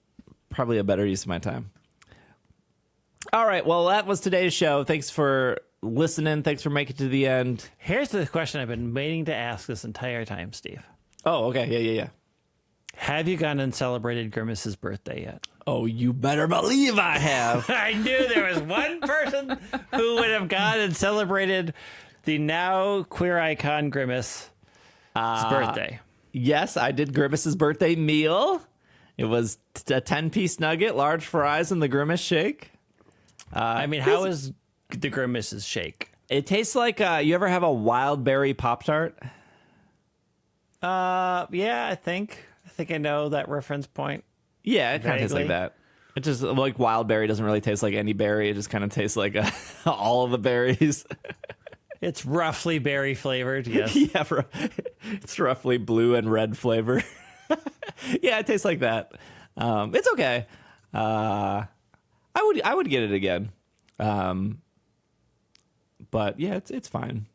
Probably a better use of my time. All right, well, that was today's show. Thanks for listening. Thanks for making it to the end.
Here's the question I've been waiting to ask this entire time, Steve.
Oh, okay. Yeah.
Have you gone and celebrated Grimace's birthday yet?
Oh, you better believe I have.
I knew there was one person who would have gone and celebrated the now queer icon Grimace's birthday.
Yes, I did Grimace's birthday meal. It was a 10-piece nugget, large fries, and the Grimace shake.
I mean, how is the Grimace's shake?
It tastes like, you ever have a wild berry Pop-Tart?
Yeah, I think I know that reference point.
Yeah, it kind of tastes like
Vaguely.
that. It just, like, wild berry doesn't really taste like any berry. It just kind of tastes like all of the berries.
It's roughly berry flavored, yes.
Yeah, it's roughly blue and red flavor. Yeah, it tastes like that. It's okay. I would get it again. But yeah, it's fine.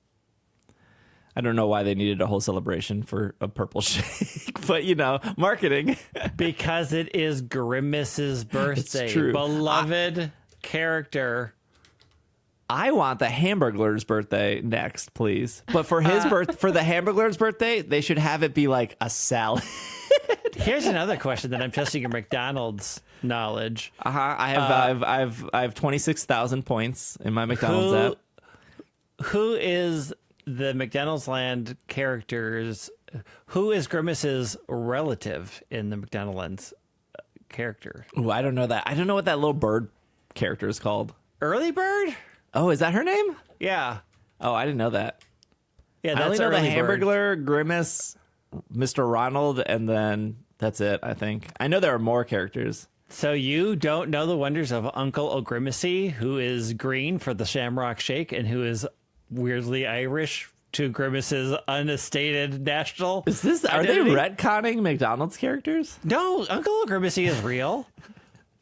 I don't know why they needed a whole celebration for a purple shake, but marketing.
Because it is Grimace's birthday.
It's true.
Beloved character.
I want the Hamburglar's birthday next, please. But for his for the Hamburglar's birthday, they should have it be like a salad.
Here's another question that I'm testing your McDonald's knowledge.
I have 26,000 points in my McDonald's app.
Who is the McDonald's Land characters? Who is Grimace's relative in the McDonald's character?
Ooh, I don't know that. I don't know what that little bird character is called.
Early Bird?
Oh, is that her name?
Yeah.
Oh, I didn't know that.
Yeah,
I
that's
only know the
Early Bird.
Hamburglar, Grimace, Mr. Ronald, and then that's it, I think. I know there are more characters.
So you don't know the wonders of Uncle O'Grimacy, who is green for the Shamrock Shake and who is weirdly Irish to Grimace's unstated national
Are they
identity?
retconning McDonald's characters?
No, Uncle O'Grimacy is real.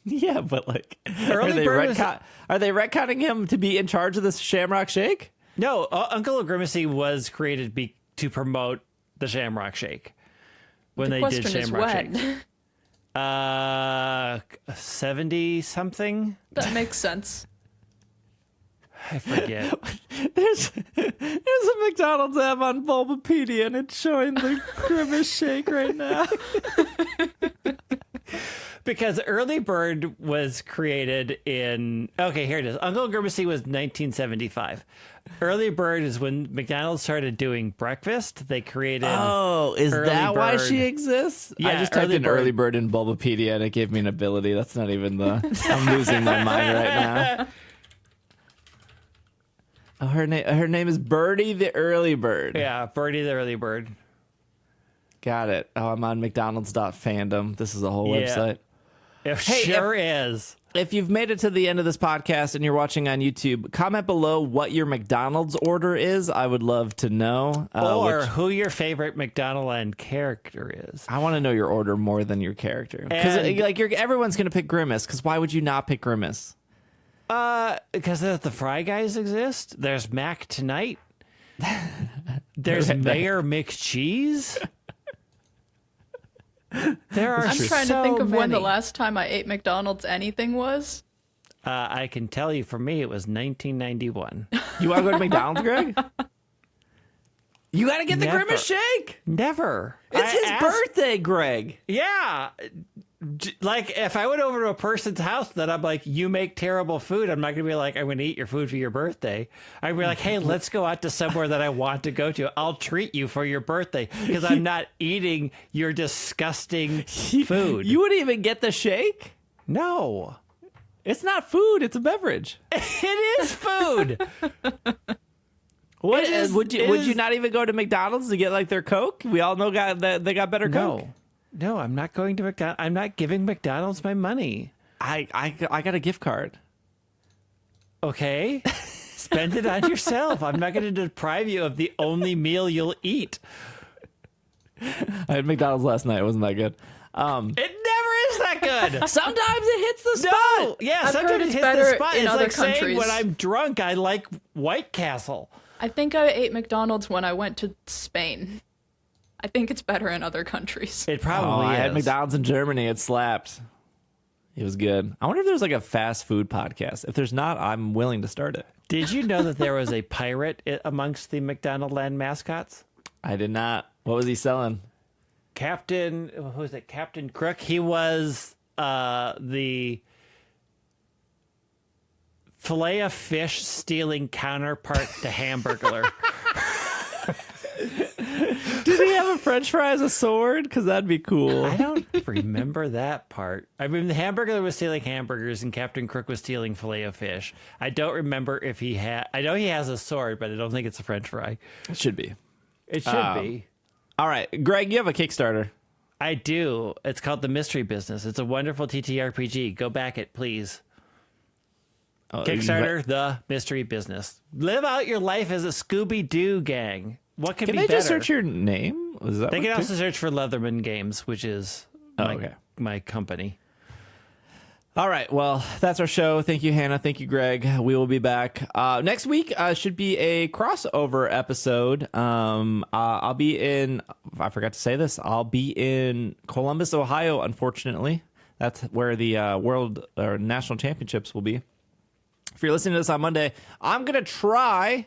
Yeah, but like,
Early Bird was-
are they retconning him to be in charge of this Shamrock Shake?
No, Uncle O'Grimacy was created to promote the Shamrock Shake when they did
Question is
Shamrock
when.
Shakes. 70 something.
That makes sense.
I forget.
There's a McDonald's app on Bulbapedia, and it's showing the Grimace Shake right now.
Because Early Bird was created in... Okay, here it is. Uncle Grimacy was 1975. Early Bird is when McDonald's started doing breakfast. They created...
Oh, is
Early
that why
Bird.
she exists? I
Yeah,
just typed
Early
in
Bird.
Early Bird in Bulbapedia, and it gave me an ability. That's not even the... I'm losing my mind right now. Oh, her name is Birdie the Early Bird.
Yeah, Birdie the Early Bird.
Got it. Oh, I'm on McDonald's.fandom. This is a whole
Yeah.
website. Hey,
Sure is.
If you've made it to the end of this podcast and you're watching on YouTube, comment below what your McDonald's order is. I would love to know.
Or who your favorite McDonald Land character is.
I want to know your order more than your character. Because
And-
everyone's going to pick Grimace. Because why would you not pick Grimace?
Because the Fry Guys exist. There's Mac Tonight. There's Mayor McCheese. There are
I'm trying
so
to think of when the
many.
last time I ate McDonald's anything was.
I can tell you, for me, it was 1991.
You want to go to McDonald's, Greg? You got to get the
Never.
Grimace Shake.
Never.
It's
I
his
asked-
birthday, Greg.
Yeah. Like, if I went over to a person's house that I'm like, you make terrible food, I'm not going to be like, I'm going to eat your food for your birthday. I'd be like, hey, let's go out to somewhere that I want to go to. I'll treat you for your birthday because I'm not eating your disgusting food.
You wouldn't even get the shake?
No.
It's not food. It's a beverage.
It is food.
What
It is-
would you
it
would
is-
you not even go to McDonald's to get like their Coke? We all know that they got better Coke.
No, I'm not going to McDonald's. I'm not giving McDonald's my money.
I got a gift card.
Okay. Spend it on yourself. I'm not going to deprive you of the only meal you'll eat.
I had McDonald's last night. It wasn't that good.
It never is that good.
Sometimes it hits the spot.
No. Yeah,
I've
sometimes
heard
it
it's
hits
better
the spot.
in
It's
other
like saying
countries.
when I'm drunk, I like White Castle.
I think I ate McDonald's when I went to Spain. I think it's better in other countries.
It probably
I
is.
had McDonald's in Germany. It slapped. It was good. I wonder if there's like a fast food podcast. If there's not, I'm willing to start it.
Did you know that there was a pirate amongst the McDonald Land mascots?
I did not. What was he selling?
Captain, who was it? Captain Crook. He was the fillet of fish stealing counterpart to Hamburglar.
Did he have a French fry as a sword? Because that'd be cool.
I don't remember that part. I mean, the Hamburglar was stealing hamburgers and Captain Crook was stealing fillet of fish. I don't remember if he had. I know he has a sword, but I don't think it's a French fry.
It should be.
It should be.
All right, Greg, you have a Kickstarter.
I do. It's called The Mystery Business. It's a wonderful TTRPG. Go back it, please.
Oh,
Kickstarter, The Mystery Business. Live out your life as a Scooby-Doo gang. What could
Can
be
they
better?
just search your name? Was that
They
what
can
too?
also search for Leatherman Games, which is my company.
All right. Well, that's our show. Thank you, Hannah. Thank you, Greg. We will be back next week. Should be a crossover episode. I'll be in. I forgot to say this. I'll be in Columbus, Ohio. Unfortunately, that's where the World or National Championships will be. If you're listening to this on Monday, I'm gonna try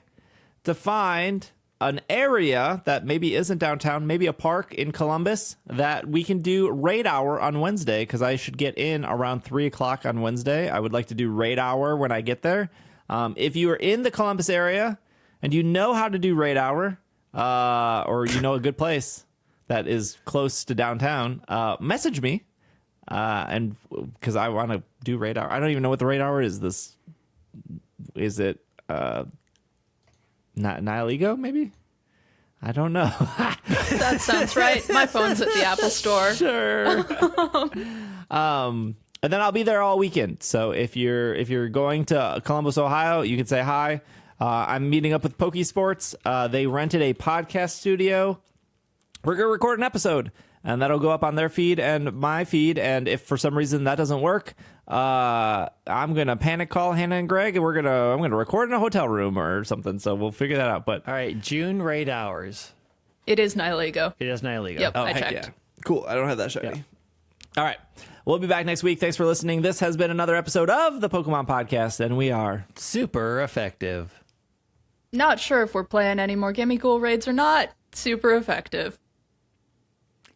to find an area that maybe isn't downtown, maybe a park in Columbus that we can do raid hour on Wednesday, because I should get in around 3 o'clock on Wednesday. I would like to do raid hour when I get there. If you are in the Columbus area and you know how to do raid hour, or you know a good place that is close to downtown, message me, and because I want to do raid hour. I don't even know what the raid hour is. Is it Nile Ego, maybe? I don't know.
That sounds right. My phone's at the Apple Store.
Sure. And then I'll be there all weekend. So if you're going to Columbus, Ohio, you can say hi. I'm meeting up with Pokesports. They rented a podcast studio. We're going to record an episode, and that'll go up on their feed and my feed. And if for some reason that doesn't work, I'm going to panic call Hannah and Greg, and I'm going to record in a hotel room or something. So we'll figure that out. But
All right, June raid hours.
It is Nihilego.
It is Nihilego.
Yep, I
heck
checked.
yeah. Cool. I don't have that shiny.
Yeah.
All right. We'll be back next week. Thanks for listening. This has been another episode of the Pokemon Podcast, and we are
Super effective.
Not sure if we're playing any more Gimmighoul Raids or not. Super effective.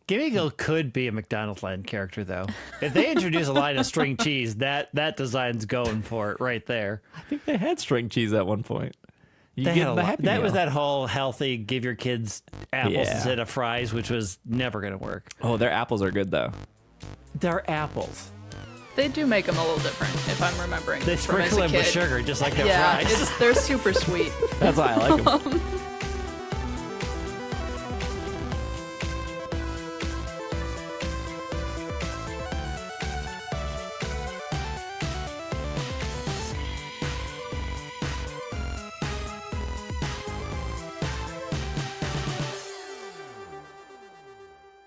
Gimmighoul could be a McDonald's Land character, though. If they introduce a line of string cheese, that design's going for it right there.
I think they had string cheese at one point. You
They
get
had a
the
lot-
Happy
that was
Meal.
that whole healthy, give your kids apples
Yeah.
instead of fries, which was never going to work.
Oh, their apples are good, though.
They're apples.
They do make them a little different, if I'm remembering.
They
from as
sprinkle
a
them with
kid.
sugar, just like their
Yeah,
fries.
they're super sweet.
That's why I like them.